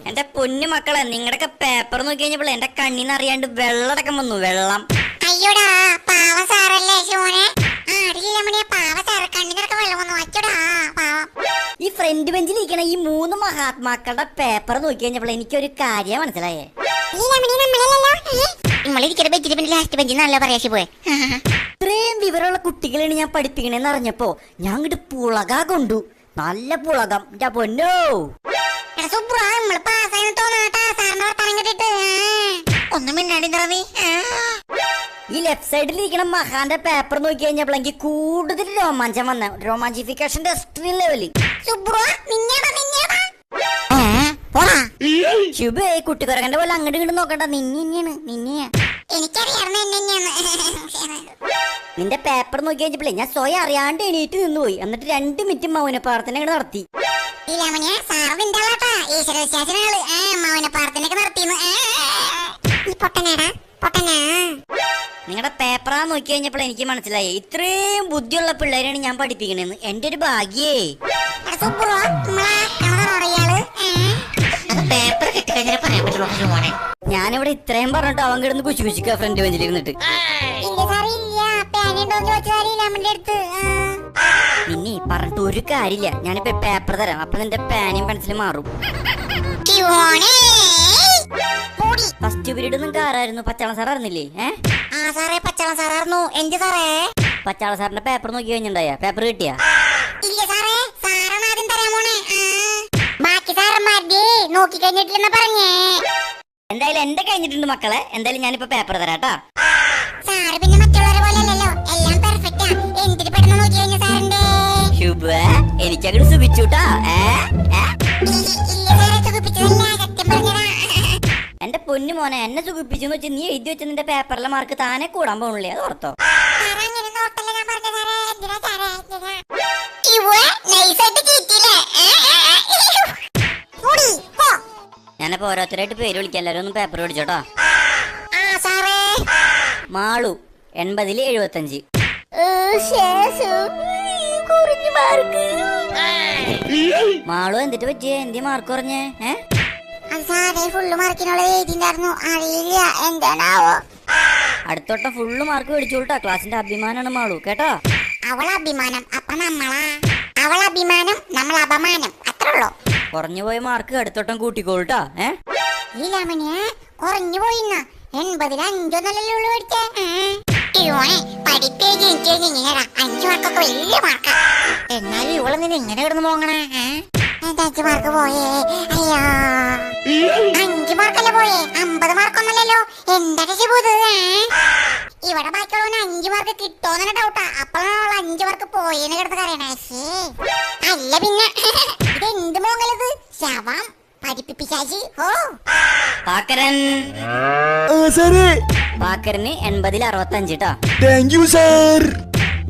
എന്റെ പൊന്നു മക്കളെ, നിങ്ങളുടെയൊക്കെ പേപ്പർ നോക്കി കഴിഞ്ഞപ്പോൾ എന്റെ കണ്ണിന്ന് അറിയാണ്ട് വെള്ളടക്കം വന്നു, വെള്ളം. അയ്യോടാ പാവ സാറല്ലേ ഷിമോനെ. ലീലാമണിയെ പാവ സാറ് കണ്ണിനൊക്കെ വെള്ളം വന്നു. അച്ചോടാ പാവം. ഈ ഫ്രണ്ട് ബെഞ്ചിൽ ഇരിക്കണ ഈ 3 മഹാത്മാക്കളുടെ പേപ്പർ നോക്കി കഴിഞ്ഞപ്പോൾ എനിക്കൊരു കാര്യം മനസ്സിലായേ. നമ്മളിരിക്കുന്ന ബെഞ്ചിന് പിന്നെ ലാസ്റ്റ് ബെഞ്ചിൽ നല്ല പറയാ ശിവേ. ഇത്രയും വിവരമുള്ള കുട്ടികളെയാണ് ഞാൻ പഠിപ്പിക്കണേന്ന് അറിഞ്ഞപ്പോ ഞാൻ ഇങ്ങോട്ട് പുളക കൊണ്ടു. നല്ല പുളകം ഞാൻ പൊന്നോ. ഒന്നും മിണ്ടാണ്ടി നീ. ഈ ലെഫ്റ്റ് സൈഡിൽ ഇരിക്കണ മഹാന്റെ പേപ്പർ നോക്കി കഴിഞ്ഞപ്പോൾ എനിക്ക് കൂടുതൽ രോമാഞ്ചം വന്ന രോമാഞ്ചിഫിക്കേഷൻ എക്സ്ട്രീം ലെവല്. ശുഭേ കുട്ടിക്കുറകന്റെ പോലെ അങ്ങോട്ട് ഇങ്ങോട്ട് നോക്കണ്ട, നിന്നെയാണ് നിന്നെയാ. നിന്റെ പേപ്പർ നോക്കി കഴിഞ്ഞപ്പോഴേ ഞാൻ സ്വയം അറിയാണ്ട് എണീറ്റ് നിന്നുപോയി. എന്നിട്ട് 2 മിനിറ്റ് മൗന പ്രാർത്ഥന നടത്തി. ലീലാമണിയെ സാറ് നിന്റെ ആളാട്ടാ. ഈശ്വര വിശ്വാസനാള്. അമ്മാവനെ പ്രാർത്ഥനയൊക്കെ നടത്തിന്ന്. ഈ പൊട്ടനാടാ പൊട്ടനാ. നിങ്ങളുടെ പേപ്പറാ നോക്കി കഴിഞ്ഞപ്പോൾ എനിക്ക് മനസ്സിലായി ഇത്രയും ബുദ്ധിയുള്ള പിള്ളേരാണ് ഞാൻ പഠിപ്പിക്കണേന്ന്. എന്റെ ഒരു ഭാഗ്യേ. പേപ്പർ കിട്ടിക്കഴിഞ്ഞാൽ പറയാൻ പറ്റുള്ളൂ മോനെ. ഞാനിവിടെ ഇത്രയും പറഞ്ഞിട്ട് അവൻ കിടന്ന് കുശി കുശിക്ക ഫ്രണ്ട് ബെഞ്ചിലിരുന്നിട്ട്. പിന്നെ പറഞ്ഞിട്ട് ഒരു കാര്യമില്ല. ഞാനിപ്പോ പേപ്പർ തരാം, അപ്പൊ നിന്റെ പേനയും പെൻസിലും മാറും. ഫസ്റ്റ് പീരീഡ് നിങ്ങൾക്ക് ആരായിരുന്നു? പച്ചാള സാർ ആയിരുന്നില്ലേ? സാറേ പച്ചാള സാറായിരുന്നു. എന്ത് സാറേ? പച്ചാള സാറിന്റെ പേപ്പർ നോക്കി കഴിഞ്ഞിട്ടുണ്ടായ? പേപ്പർ കിട്ടിയാ? ഇല്ല സാറേ, സാറാണ് ആദ്യം തരാൻ പോണേ. ബാക്കി സാറന്മാരുടെ നോക്കി കഴിഞ്ഞിട്ടില്ലെന്നാ പറഞ്ഞേ. എന്തായാലും എന്റെ കഴിഞ്ഞിട്ടുണ്ട് മക്കളെ. എന്തായാലും ഞാനിപ്പോ പേപ്പർ തരാട്ടാ. സാറ് പിന്നെ മറ്റുള്ളവരെ പോലെ അല്ലല്ലോ, എല്ലാം പെർഫെക്റ്റാ. എന്തിന് പെട്ടെന്ന് നോക്കി കഴിഞ്ഞ സാറിന്റെ എനിക്കങ്ങോട്ട് സുഖിച്ചുട്ടാ. ഇല്ല സാറേ, സുഖിപ്പിച്ചതല്ല, സത്യം പറഞ്ഞതാ. എന്റെ പൊന്നു മോനെ, എന്നെ സുഖിപ്പിച്ചെന്ന് വെച്ചാൽ നീ എഴുതി വെച്ച നിന്റെ പേപ്പറിലെ മാർക്ക് താനെ കൂടാൻ പോകണില്ലേ? അത് ഓർത്തോ. ഞാനപ്പോ ഓരോരുത്തരായിട്ട് പേര് വിളിക്കാം. എല്ലാരും ഒന്ന് പേപ്പർ പിടിച്ചോട്ടോ. മാളു 80-ൽ 75. മാളു എന്തിട്ട് പറ്റിയേ? എന്തി മാർക്ക് പറഞ്ഞേ? ഫുള്ള് മാർക്കിനുള്ള എഴുതിണ്ടായിരുന്നു. അറിയില്ല എന്താണാവോ. അടുത്തോട്ടം ഫുള്ള് മാർക്ക് മേടിച്ചോട്ടാ. ക്ലാസിന്റെ അഭിമാനാണ് മാളു, കേട്ടോ. അവൾ അഭിമാനം, അപ്പൊ നമ്മളാ. അവൾ അഭിമാനം, നമ്മൾ അപമാനം, അത്രേ ഉള്ളൂ. കുറഞ്ഞു പോയ മാർക്ക് അടുത്തോട്ടം കൂട്ടിക്കോളൂട്ടാ. ഈ ലാമണിയെ കുറഞ്ഞു പോയിന്ന 80-ൽ 5 ഉള്ളു പഠിച്ചേ. പഠിപ്പേ ജനിച്ചു ഇങ്ങനെടാ. 5 മാർക്കൊക്കെ വലിയ മാർക്കാ. എന്നാലും ഇവളെ നിന്നെ എങ്ങനെ കിടന്ന് പോകണേ? 5 മാർക്ക് പോയേ. അയ്യോ, 5 മാർക്കല്ലേ പോയേ, 50 മാർക്കൊന്നല്ലോ. എന്തൊക്കെ ചെയ്ത് ഇവിടെ ബാക്കിയുള്ളവന് 5 മാർക്ക് കിട്ടുമെന്നെ ഡൗട്ടാ. അപ്പോഴാണ് 5 മാർക്ക് പോയെന്ന് കിടന്ന് കറിയണേ. അല്ല പിന്നെ ഇതെന്ത് മോങ്ങലത്? ശവം പഠിപ്പിച്ചാച്ചി. പാക്കരൻ പാക്കരന് 80-ൽ 65 ട്ടാ.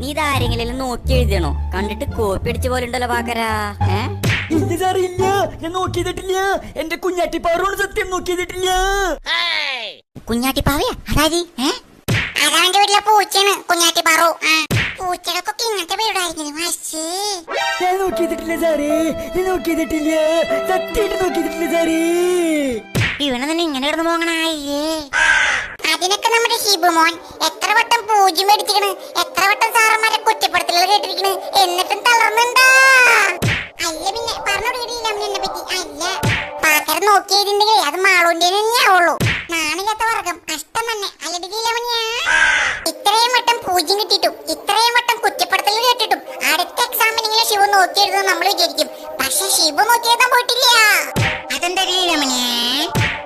നീ ഇതാരെങ്കിലും നോക്കി എഴുതണോ? കണ്ടിട്ട് കോപ്പി അടിച്ച പോലെ ഉണ്ടല്ലോ പാക്കരാ. ഇല്ല സാറേ, ഇല്ല, ഞാൻ നോക്കിയതിട്ടില്ല. എന്റെ കുഞ്ഞാട്ടിപ്പാറോട് സത്യം നോക്കിയതിട്ടില്ല. കുഞ്ഞാട്ടിപ്പാവയാ? അതായത് അതാന്റെ വീട്ടിലെ പൂച്ചയാണ് കുഞ്ഞാട്ടിപ്പാറു. പൂച്ചകൾക്കൊക്കെ ഇങ്ങനത്തെ വീടായിരിക്കും. ഞാൻ നോക്കിയതിട്ടില്ല സാറേ, ഞാൻ നോക്കിയതിട്ടില്ല, സത്യമായിട്ട് നോക്കിയതിട്ടില്ല സാറേ. ഇവനെ തന്നെ ഇങ്ങനെ കിടന്ന് പോകണേ. അതിനൊക്കെ നമ്മുടെ ഷിബുമോൻ എത്ര വട്ടം പൂജ്യം മേടിച്ചിക്കണ്, എത്ര വട്ടം സാറന്മാരെ കുറ്റപ്പെടുത്തലുകൾ കേട്ടിരിക്കണ്, എന്നിട്ടും തളർന്നുണ്ടാ. അല്ല പിന്നെ പറഞ്ഞോടിയില്ല എന്നെ പറ്റി. അല്ല പാക്കര നോക്കിയതിണ്ടെങ്കിൽ അത് മാളൂന്റെ തന്നെയാവുള്ളൂ. നാണില്ലാത്ത വർഗം, കഷ്ടം തന്നെ. അല്ലടിയില്ലവനിയാ. ഇത്രയും വട്ടം പൂജ്യം കിട്ടിയിട്ടും ഇത്രയും വട്ടം കുറ്റപ്പെടുത്തലുകൾ കേട്ടിട്ടും അടുത്ത എക്സാമിനെങ്കിലും ശിവ നോക്കിയെഴുതുന്നത് നമ്മൾ വിചാരിക്കും. പക്ഷെ ശിവ നോക്കിയെഴുതാൻ പോയിട്ടില്ല. അതെന്താ രമണിയെ?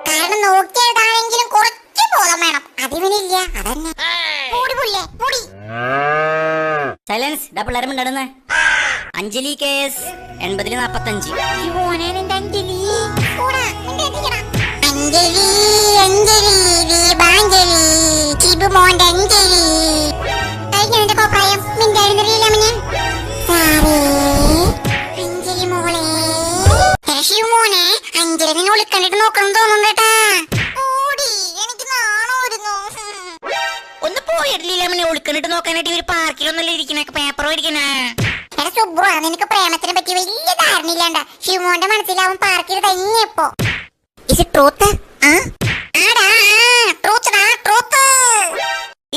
കാരണം നോക്കിയെഴുതാണെങ്കിലും കുറച്ച് ബോധം വേണം. അതിവനില്ല. അതന്നെ. സൈലൻസ്. പിള്ളേരും ഉണ്ടായിരുന്നേ. അഞ്ജലി കേസ് 80-ൽ 45. അഞ്ജലി അഞ്ജലി ദീപാഞ്ജലി ഷിബുമോന്റെ അഞ്ജലി. കഴിഞ്ഞ കോപ്രായം മിണ്ടായിരുന്നില്ലേ സാറേ? അഞ്ജലി മോളെ. ഷിബുമോനെ, അഞ്ജലി നിന്നെ വിളിക്കണ്ടിട്ട് നോക്കണം തോന്നുന്നുണ്ടാ. എനിക്ക് നാണോ വരുന്നു. ഒന്ന് പോയിട്ടില്ല വിളിക്കണ്ടിട്ട് നോക്കാനായിട്ട് ഇവര് പാർക്കിലൊന്നല്ലേ ഇരിക്കണ, പേപ്പർ മേടിക്കണേ. എടാ സുബ്രു, നിനക്ക് പ്രേമത്തിനെ പറ്റി വലിയ ധാരണയില്ലാണ്ട. ഷിബുമോന്റെ മനസ്സിലാവും പാർക്കിൽ തന്നെയപ്പോ.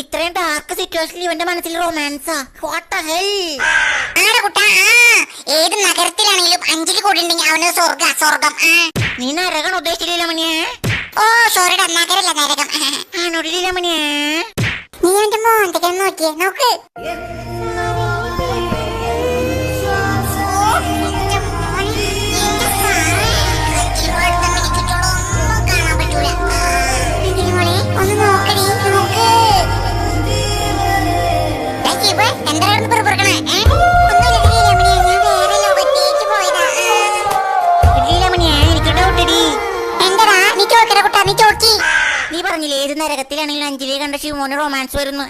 ഇത്രയും ഡാർക്ക് സിറ്റുവേഷനിൽ ഇവന്റെ മനസ്സിൽ റൊമാൻസാ? ഏത് നഗരത്തിലാണെങ്കിലും അഞ്ജലി കൂടി ഉണ്ടെങ്കിൽ അവന് സ്വർഗം. നീ നരകൻ ഉദ്ദേശിച്ചില്ല മണിയെ? ഓ സോറിടാ, നഗരല്ല നരകം. ആണോടില്ല മണിയെ? നീ എന്റെ മോന്തൊക്കെ നോക്കിയേ, നോക്ക്. ഒന്ന് നോക്കടി, നോക്ക്. നീ പറഞ്ഞില്ലേ ഏത് നരകത്തിലാണെങ്കിലും അഞ്ജലി കണ്ട ശിവമോന് റൊമാൻസ് വരുന്നു.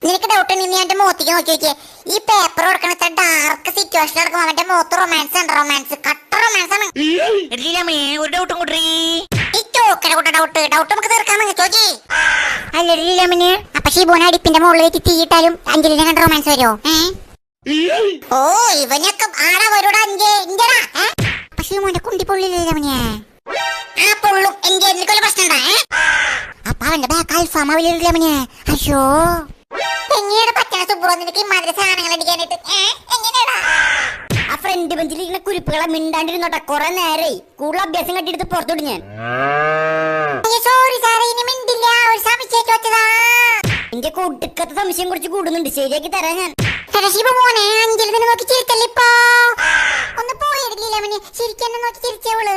നിനക്ക് ഡൗട്ട് നീ എന്റെ മുഖത്തേക്ക് നോക്കി നോക്കിയേ. ഈ പേപ്പർ കൊടുക്കണ ഡാർക്ക് സിറ്റുവേഷൻ എടുക്കുമ്പോ അവന്റെ മുഖത്ത് റൊമാൻസ് ഉണ്ട്. റൊമാൻസ് കട്ട റൊമാൻസ് ആണ്. ഒരു ഡൗട്ടും കൂട്ടി. ഈ ചോക്കനെ കൂട്ട ഡൗട്ട് നമുക്ക് തീർക്കാമെന്ന് ചോദിച്ചേ. അല്ലമിനെ അപ്പൊ ഷിബുവിനെ അടുപ്പിന്റെ മുകളിലേക്ക് തീയിട്ടാലും അഞ്ജലിനെ കണ്ട റൊമാൻസ് വരുമോ? ഓ ഇവനൊക്കെ ആടാ വരൂടാ ഇന്ത്യടാ. അപ്പൊ ഷിബുവിന്റെ കുണ്ടി പൊള്ളില്ലേ? ആ പൊള്ളും. എന്റെ എന്തൊക്കെ പ്രശ്നം. അപ്പൊ അവന്റെ ബാക്ക് അൽഫാമില്ലേ? അയ്യോ എങ്ങനെയാണ് പറ്റണ സുബ്രോ നിനക്ക് ഇമാതിരി സാധനങ്ങൾ അടിക്കാനായിട്ട്? എങ്ങനെയാടാ? ആ ഫ്രണ്ട് ബെഞ്ചിലിരിക്കുന്ന കുരിപ്പുകളെ മിണ്ടാണ്ടിരുന്നോട്ടെ. കുറെ നേരെ കൂടുതൽ അഭ്യാസം കെട്ടിയെടുത്ത് പുറത്തോട്ട് ഞാൻ. സോറി സാറേ, ഇനി മിണ്ടില്ല. ഒരു സംശയം ചോദിച്ചതാ. എന്റെ കൂട്ടുക്കത്തെ സംശയം കുറിച്ച് കൂടുന്നുണ്ട്. ശരിയാക്കി തരാം ഞാൻ. മോനെ അഞ്ജലി നിന്നെ നോക്കി ചിരിക്കല്ലേ ഇപ്പൊ? ഒന്ന് പോയിടില്ല അവന്. ശരിക്കും നോക്കി ചിരിച്ചവള്.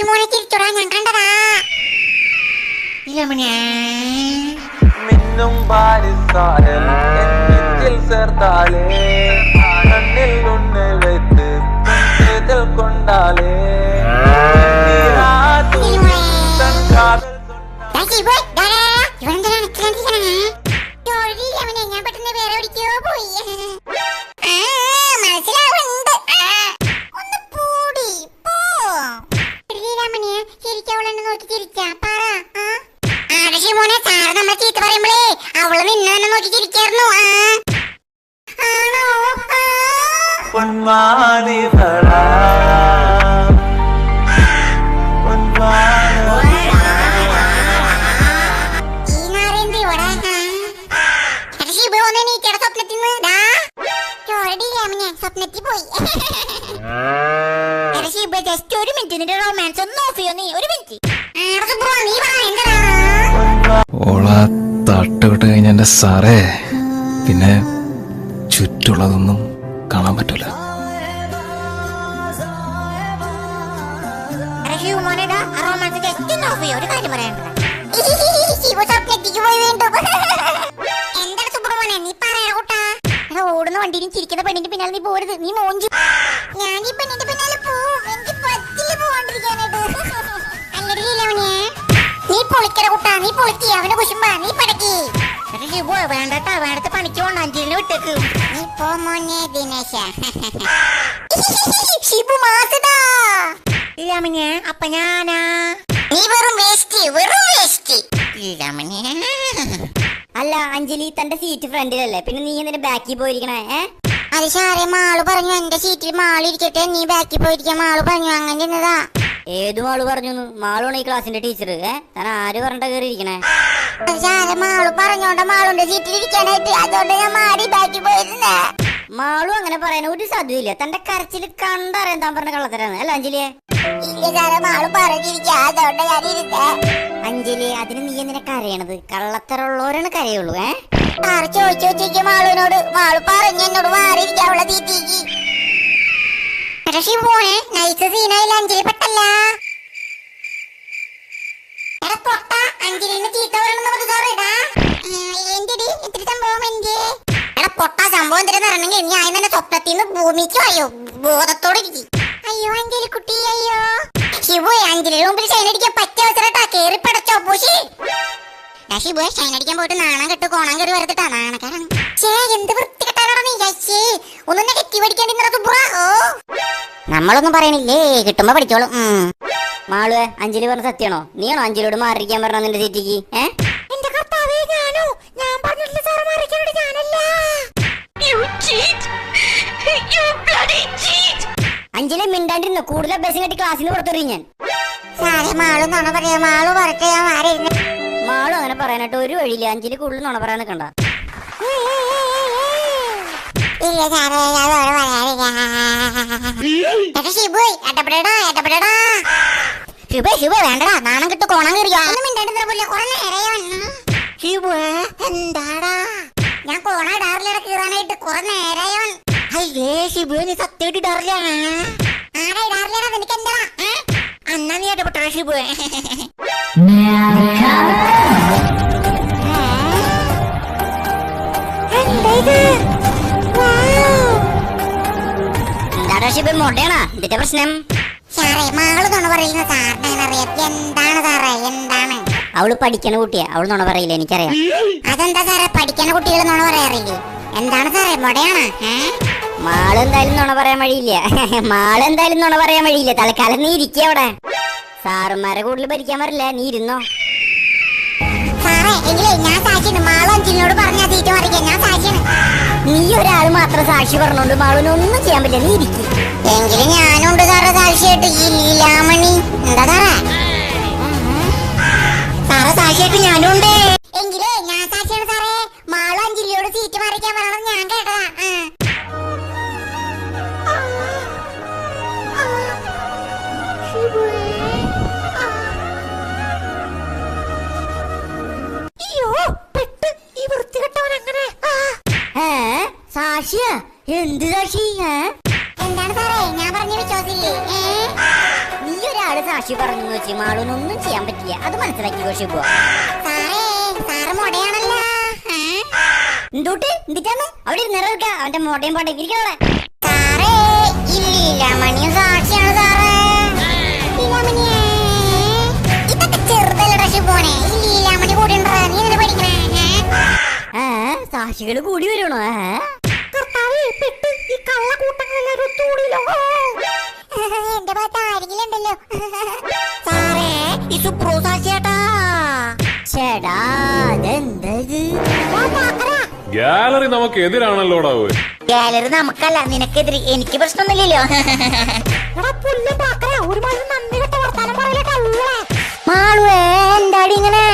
മോനെ ചിരിച്ചോടാ, ഞാൻ കണ്ടതാ. മിന്നും പാരിസാരൻ എന്നിൽ ചേർത്താലേ കണ്ണിൽ ഉണ്ണ് വെത്ത് ഇതിൽ കൊണ്ടാലേ ഞാൻ പെട്ടെന്ന് വേറെ എവിടേക്കോ പോയി. മനസ്സിലാവുന്നുണ്ട്. ഒന്ന് പൂടി പോ. ശരിക്കും അവളെന്നെ നോക്കി ചിരിച്ചാ പറ. മോനെ സാറ് നമ്മളെ ചീത്ത പറയുമ്പോഴേ അവള് നിന്നെ തന്നെ നോക്കി ചിരിക്കായിരുന്നു. ആണോ? പൊന്മാനിതളാ ഈ നാരെന്ത് ഇവിടെ? ഷിബു ഒന്ന് നീക്കയുടെ സ്വപ്നത്തിൽ നിന്ന് സ്വപ്നത്തിൽ പോയി. ഷിബു ജസ്റ്റ് ഒരു മിനിറ്റ് നിന്റെ റൊമാൻസ് ഒന്ന് ഓഫ് ചെയ്യോ? നീ ഒരു മിനിറ്റ്. നീ പറയണ്ടടാ. ഓളാ തട്ടുവിട്ട് കഴിഞ്ഞ എന്റെ സാറേ പിന്നെ ചുറ്റുള്ളതൊന്നും കാണാൻ പറ്റൂല. ഓടുന്ന വണ്ടിയിലും ചിരിക്കുന്ന പെണ്ണിന്റെ പിന്നാലെ നീ പോരുത്. നീ മോഞ്ചു. ഞാൻ ഈ പെണ്ണിന്റെ പിന്നാലെ പോവും. എനിക്ക് പറ്റില്ല പോവാണ്ടിരിക്കാനായിട്ട്. നീ പൊളിക്കട കുട്ടാ. നീ പൊളിക്കി. അവനെ കുശുമ്പാ. നീ പടക്കി. വേണ്ടട്ടാ. വേണ്ടത്തെ പണിക്ക് പോണ്ട. അഞ്ചിലിനെ വിട്ടേക്ക്. നീ പോ മോനെ ദിനേശ. ഷിബു മാസടാ. ഇല്ലാമനെ അപ്പ ഞാനാ. നീ വെറും വേസ്റ്റ്. വെറും വേസ്റ്റ്. ഇല്ലാമനെ. അല്ല അഞ്ജലി തന്റെ സീറ്റ് ഫ്രണ്ടിലല്ലേ, പിന്നെ നീ എന്തിനാ ബാക്കിൽ പോയിരിക്കണേ? അത് സാറേ മാള് പറഞ്ഞു എന്റെ സീറ്റിൽ മാളിരിക്കട്ടെ, നീ ബാക്കിൽ പോയിരിക്കാൻ. മാള് പറഞ്ഞു അങ്ങനെ ഇരുന്നതാ. ഏത് മാള് പറഞ്ഞു? മാളാണ് ഈ ക്ലാസിന്റെ ടീച്ചർ. താൻ ആര് പറഞ്ഞിട്ടാ കയറിയിരിക്കണേ? സാറേ മാള് പറഞ്ഞോണ്ട മാളുണ്ട് സീറ്റിലിരിക്കാനായിട്ട്. അതുകൊണ്ട് ഞാൻ മാറി ബാക്കിൽ പോയിരുന്നേ. മാളും അങ്ങനെ പറയാൻ ഒരു സാധ്യതയില്ല. തന്റെ കരച്ചിൽ കണ്ടറിയാൻ താൻ പറഞ്ഞ കള്ളത്തരാണ് അല്ല അഞ്ജലിയെ? ഇല്ല സാറേ മാള് പറഞ്ഞിരിക്കാ. അതുകൊണ്ട് ഞാൻ ഇരുന്നേ. അഞ്ജലി അതിന് നീ എന്തിനാ കരയണത്? കള്ളത്തരമുള്ളവരാണ് കരയുള്ളൂ. സാറ് ചോദിച്ചു മാളുവിനോട്. മാള് പറഞ്ഞു എന്നോട് മാറിയിരിക്കാനുള്ള തീറ്റിക്ക്. പക്ഷേ പോണേ നൈസ് സീനായില്ല. അഞ്ജലി പെട്ടല്ല. എടാ പൊട്ട അഞ്ജലിന് ചീത്ത പറയണമെന്ന് സാറേടാ. എന്തിടി ഇത്തിരി സംഭവം എന്റെ. എടാ പൊട്ട സംഭവം എന്തിനാ പറഞ്ഞെങ്കിൽ ഞാൻ തന്നെ സ്വപ്നത്തിൽ നിന്ന് ഭൂമിക്ക് വായോ ബോധത്തോടെ ഇരിക്കും. അയ്യോ അഞ്ജലി കുട്ടി അയ്യോ. ഷിബു അഞ്ജലിയുടെ മുമ്പിൽ ഷൈൻ അടിക്കാൻ പറ്റിയ അവസരട്ടാ. കേറി പടച്ചോ പൂശി. ഷിബു ഷൈൻ അടിക്കാൻ പോയിട്ട് നാണം കെട്ട് കോണം കയറി വരത്തിട്ടാ. നാണക്കാരാണ്. എന്ത് വൃത്തികെട്ടാണോ നീ? ഒന്ന് നെഗറ്റീവ് അടിക്കാണ്ടിരുന്നോ? നമ്മളൊന്നും പറയണില്ലേ, കിട്ടുമ്പോ പഠിച്ചോളും. മാളുവേ അഞ്ജലി പറഞ്ഞ സത്യാണോ? നീയാണോ അഞ്ജലിയോട് മാറിയിരിക്കാൻ പറഞ്ഞ നിന്റെ സീറ്റിക്ക്? എന്റെ കർത്താവേ ഞാനോ? ഞാൻ പറഞ്ഞിട്ടില്ല സാറ് മാറിക്കാനോട്. ഞാനല്ല. അഞ്ജലി മിണ്ടാണ്ടിരുന്നു. കൂടുതൽ അഭ്യാസം കെട്ടി ക്ലാസ്സിൽ നിന്ന് പുറത്തെറിയും ഞാൻ. സാറേ മാള് നുണ പറയാ. മാള് പറട്ടെ ഞാൻ മാറിയിരുന്നു. മാളും അങ്ങനെ പറയാനായിട്ട് ഒരു വഴിയില്ല. അഞ്ജലി കൂടുതൽ നുണ പറയാൻ നിൽക്കണ്ട. ഇല്ല സാറേ ഞാൻ വേറെ പറയാനില്ല. ഷിബു എടപെടടാ. ഷിബു വേണ്ടടാ. നാണം കിട്ടു കോണം കയറിയോ? ഒന്നും മിണ്ടാണ്ടിരുന്ന പോലെ കുറെ നേരെ വന്നു. ഷിബു എന്താടാ? ഞാൻ കോണ ഇടാറില്ലട കീറാനായിട്ട് കുറെ നേരായവൻ. അയ്യേ ഷിബു നീ സത്യമായിട്ട് ഇടാറില്ല. ആരാ ഇടാറില്ലടാ? നിനക്ക് എന്താ? അന്നാ നീ ഇടപെട്ടോ ഷിബു? എന്താടാ ഷിബു മൊടയാണാ? ഇതിന്റെ പ്രശ്നം? സാറേ മാള് നുണ പറയുന്ന സാറിനെ അറിയാം. എന്താണ് സാറേ എന്താണ്? അവള് പഠിക്കണ കുട്ടിയാ, അവള് നുണ പറയില്ല, എനിക്കറിയാം. അതെന്താ സാറേ പഠിക്കുന്ന കുട്ടികൾ നുണ പറയാറില്ലേ? എന്താണ് സാറേ മുടയാണ്? മാളെന്തായാലും നുണ പറയാൻ വഴിയില്ല. മാളെന്തായാലും നുണ പറയാൻ വഴിയില്ല. തൽക്കാലം നീ ഇരിക്കുക അവിടെ. സാറുമാരെ കൂടുതൽ ഭരിക്കാൻ വരില്ല, നീ ഇരുന്നോ. സാറേ എങ്കിലേ ഞാൻ സാക്ഷിയാണ്. മാളും അഞ്ചിനോട് പറഞ്ഞ സീറ്റ് മറിക്കാൻ ഞാൻ സാക്ഷിയാണ്. നീ ഒരാൾ മാത്രം സാക്ഷി പറഞ്ഞോണ്ട് മാളിന് ഒന്നും ചെയ്യാൻ പറ്റില്ല, നീ ഇരിക്കും. എങ്കിലും ഞാനുണ്ട് സാറേ സാക്ഷിയായിട്ട്. ഈ ലീലാമണി എന്താ സാറേ? സാറേ സാക്ഷിയായിട്ട് ഞാനും ഉണ്ട്. എങ്കിലേ ഞാൻ സാക്ഷിയാണ് സാറേ. മാളും അഞ്ചിലിയോട് സീറ്റ് മറിക്കാൻ പറയണം ഞാൻ കേട്ടതാ. സാക്ഷിയാ? എന്ത് സാക്ഷി? എന്താണ് സാറേ ഞാൻ പറഞ്ഞ വിശ്വാസില്ലേ? നീ ഒരാള് സാക്ഷി പറഞ്ഞു വെച്ച് മാളൂനൊന്നും ചെയ്യാൻ പറ്റില്ല, അത് മനസ്സിലാക്കി ഷിബു. സാറേ സാറ് മുടയാണല്ലോ. എന്തോട്ട് എന്തിട്ടാണ് അവിടെ ഇരുന്നിറക്ക അവന്റെ മോടയും പാട്ടേക്ക് ഇരിക്കവിടെ. സാറേ ഈ ലീലാമണിയും സാക്ഷിയാണ് സാറേ. ലീലാമണിയേ ഇതൊക്കെ ചെറുതല്ലടാ ഷിബോനെ. ഈ ലീലാമണി കൂടി ഉണ്ടോ? നീ എന്തിനാ പഠിക്കണേ? സാക്ഷികള് കൂടി വരണോ? ഈ കള്ളക്കൂട്ടങ്ങളെല്ലാരും ഒത്തുകൂടിയല്ലോ. എന്റെ ഭാഗത്ത് ആരെങ്കിലും ഉണ്ടല്ലോ. സാറേ ഈ സുപ്രോ സാക്ഷിയാട്ടാ. ചേടാ അതെന്തത്? ഗാലറി നമുക്ക് എതിരാണല്ലോടാ. ഗാലറി നമുക്കല്ല നിനക്കെതിരെ. എനിക്ക് പ്രശ്നമൊന്നുമില്ലല്ലോ. മാളുവേ എന്താടി ഇങ്ങനെ?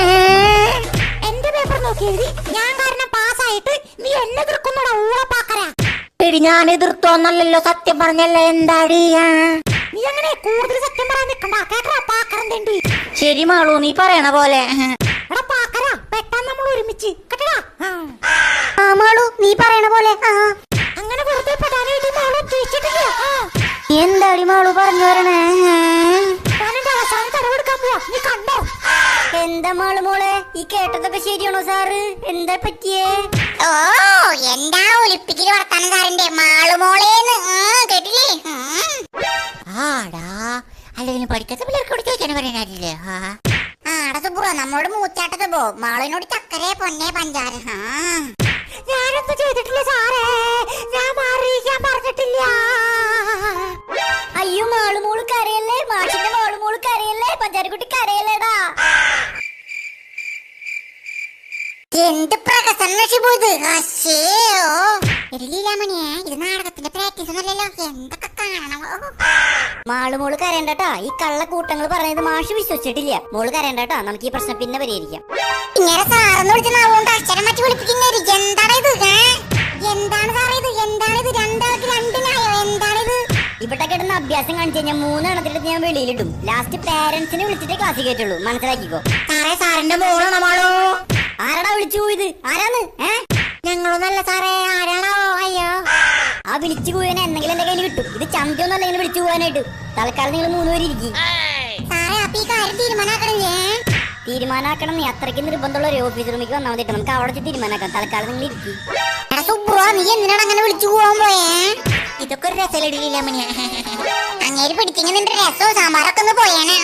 എന്റെ പേപ്പർ നോക്കി എഴുതി ഞാൻ കാരണം പാസ്സായിട്ട് നീ എന്നെ എതിർക്കുന്നോടാ ഊളപ്പാക്കരാ. എടി ഞാൻ എതിർത്തോന്നല്ലോ, സത്യം പറഞ്ഞല്ലേ. എന്താടി നീ അങ്ങനെ കൂടുതൽ സത്യം പറയാൻ നിക്കണ്ട കേട്ടാ പാക്കരം തേണ്ടി. ശരി മാളു, നീ പറയണ പോലെ. എടാ പാക്കരാ പെട്ടെന്ന് നമ്മൾ ഒരുമിച്ച് കേട്ടടാ. ആ മാളു നീ പറയണ പോലെ. അങ്ങനെ വെറുതെ പെടാനായിട്ട് മാളു ഉദ്ദേശിച്ചിട്ടില്ല. എന്താടി മാളു പറഞ്ഞു വരണേ? ഞാനെന്റെ അവസാനം തടവെടുക്കാൻ പോവാ, നീ കണ്ടോ? എന്താ മാളു മോളെ ഈ കേട്ടതൊക്കെ ശരിയാണോ സാറ്? എന്താ പറ്റിയേ? ഓ എന്താ ഒലിപ്പിക്കല് വർത്താനം സാറിന്റെ. മാളുമോളേന്ന് കേട്ടില്ലേ? ആടാ അല്ലെങ്കിൽ പഠിക്കാത്ത പിള്ളേർക്ക് ചോദിച്ചാണ് പറയാനില്ലേ? ആടാ സുബ്ര നമ്മളോട് മൂച്ചാട്ടത് പോ. മാളിനോട് ചക്കരെ പൊന്നെ പഞ്ചാര. ഞാനൊന്നും ചെയ്തിട്ടില്ല സാറേ. ഞാൻ മാറിയിരിക്കാൻ പറഞ്ഞിട്ടില്ല. അയ്യോ മാളു മോള് കരയല്ലേ, മാഷിന്റെ മാളു മോള് കരയല്ലേ, പഞ്ചാരക്കുട്ടി കരയല്ലേടാ. എന്ത് പ്രകസനം ഷിബു ഇത്. ലീലാമണിയെ ഇത് നാടകത്തിന്റെ പ്രാക്ടീസ് ഒന്നല്ലല്ലോ. എന്തൊക്കെ കാണണം. മാളു മോള് കരയണ്ടട്ടാ. ഈ കള്ളക്കൂട്ടങ്ങൾ പറയുന്നത് മാഷ് വിശ്വസിച്ചിട്ടില്ല. മോള് കരയണ്ടട്ടാ, നമുക്ക് ഈ പ്രശ്നം പിന്നെ പരിഹരിക്കാം. ഇങ്ങനെ സാറെന്ന് വിളിച്ചോണ്ട് അക്ഷരം മാറ്റി വിളിപ്പിക്കുന്ന എന്താണ് ഇത്? എന്താണ് സാറേ ഇത്? എന്താണിത്? രണ്ടാൾക്ക് രണ്ടിനായോ? എന്താണിത്? ഇവിടെ കിടന്ന അഭ്യാസം കാണിച്ചു കഴിഞ്ഞാൽ 3 എണ്ണത്തിലെടുത്ത് ഞാൻ വെളിയിലിടും. ലാസ്റ്റ് പാരന്റ്സിനെ വിളിച്ചിട്ടേ ക്ലാസ്സിൽ കയറ്റുള്ളൂ, മനസ്സിലാക്കിക്കോ. സാറേ സാറിന്റെ മോളാണോ മാളോ? ആരാടാ വിളിച്ചു പോയത്? ആരാന്ന്? ഞങ്ങളൊന്നല്ല സാറേ. ആരാണോ? അയ്യോ ആ വിളിച്ചു പോയവനെ എന്തെങ്കിലും എന്റെ കയ്യിൽ കിട്ടും. ഇത് ചന്തിയൊന്നും ഇങ്ങനെ വിളിച്ചു പോകാനായിട്ട്. തൽക്കാലം നിങ്ങൾ 3 പേര് ഇരിക്കും. സാറേ അപ്പൊ ഈ കാര്യം തീരുമാനാക്കണില്ലേ? തീരുമാനാക്കണം. നീ അത്രയ്ക്ക് നിർബന്ധമുള്ള ഒരു ഓഫീസ് റൂമിലേക്ക് വന്നാൽ മതിട്ട് നമുക്ക് അവിടെ തീരുമാനാക്കാം. തൽക്കാലം നിങ്ങൾ ഇരിക്കും. എടാ സുബ്രോ നീ എന്തിനാണ് അങ്ങനെ വിളിച്ചു പോവാൻ പോയേ? ഇതൊക്കെ ഒരു രസമില്ല മണിയാ. അങ്ങേര് പിടിച്ചെങ്കിൽ നിന്റെ രസോ സാമ്പാറൊക്കെ ഒന്ന് പോയേനെ.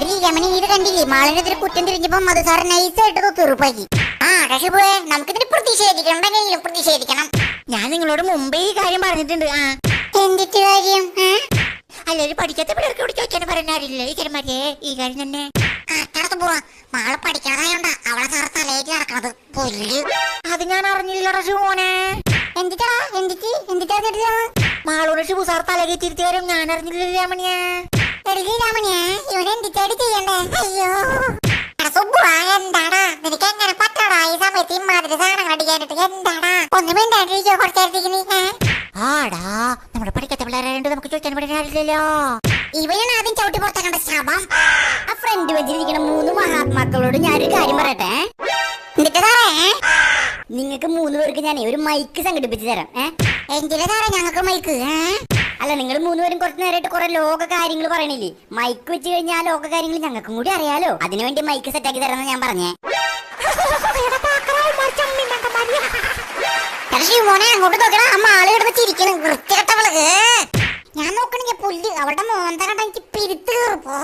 ലീലാമണി ഇത് കണ്ടില്ലേ? മാളിനെതിരെ കുറ്റം തിരിഞ്ഞപ്പോ മധു സാർ നൈസായിട്ട് തീർപ്പാക്കി. പക്ഷെ പോയെ നമുക്കിതിന് പ്രതിഷേധിക്കണം. പ്രതിഷേധിക്കണം. ഞാൻ നിങ്ങളോട് മുമ്പേ ഈ കാര്യം പറഞ്ഞിട്ടുണ്ട്. എന്തിട്ട് കാര്യം? അല്ലൊരു പഠിക്കാത്ത പിള്ളേർക്ക് ഇവിടെ ചോദിക്കാൻ പറയാനില്ല. ഈ ചെറുമാരിയെ ഈ കാര്യം തന്നെ മാള് പഠിക്കാതായോണ്ടാ അവളെ സാറ് തലയേക്ക് നടക്കണത്. പൊല്ല് അത് ഞാൻ അറിഞ്ഞില്ലടാ ഷിബുനെ. എന്തിട്ടാ മാളൂടെ ഷിബു സാർ തലകേറ്റിരുത്തിയ കാര്യം ഞാൻ അറിഞ്ഞില്ല മണിയാ. രാമണിയാ ഇവനെ എന്തിട്ടാടി ചെയ്യണ്ടേ? അയ്യോ എന്താടാ നിനക്ക് എങ്ങനെ പറ്റടാ ഈ സമയത്ത് ഇമാതിരി സാധനങ്ങൾ അടിക്കാനായിട്ട്? എന്താടാ ഒന്നും വേണ്ടാണ്ടിരിക്കോ കുറച്ചേരത്തേക്ക് നീ? ആടാ നമ്മുടെ പഠിക്കാത്ത പിള്ളേരായോണ്ട് നമുക്ക് ചോദിക്കാൻ പറ്റാറില്ലല്ലോ. ഇവനാണ് ആദ്യം ചവിട്ടി പുറത്താക്കേണ്ട ശവം. ആ ഫ്രണ്ട് വെച്ചിരിക്കുന്ന 3 മഹാത്മാക്കളോട് ഞാനൊരു കാര്യം പറയട്ടെ. എന്നിട്ട് സാറേ നിങ്ങൾക്ക് 3 പേർക്ക് ഞാൻ ഒരു മൈക്ക് സംഘടിപ്പിച്ചു തരാം. എന്തിനാ സാറേ ഞങ്ങൾക്ക് മൈക്ക്? അല്ല നിങ്ങൾ 3 പേരും കുറച്ച് നേരമായിട്ട് കുറെ ലോക കാര്യങ്ങൾ പറയണില്ലേ? മൈക്ക് വെച്ച് കഴിഞ്ഞാൽ ആ ലോക കാര്യങ്ങൾ ഞങ്ങൾക്കും കൂടി അറിയാലോ. അതിനുവേണ്ടി മൈക്ക് സെറ്റാക്കി തരാമെന്ന് ഞാൻ പറഞ്ഞേ. മോനെ അങ്ങോട്ട് നോക്കണ. അമ്മ ആള് കിടന്ന് ചിരിക്കണം വൃത്തികെട്ടവള്. ഞാൻ നോക്കണെങ്കിൽ പുല്ല് അവളുടെ മോന്ത കണ്ട എനിക്ക് പിരിത്ത് കയറിപ്പോ.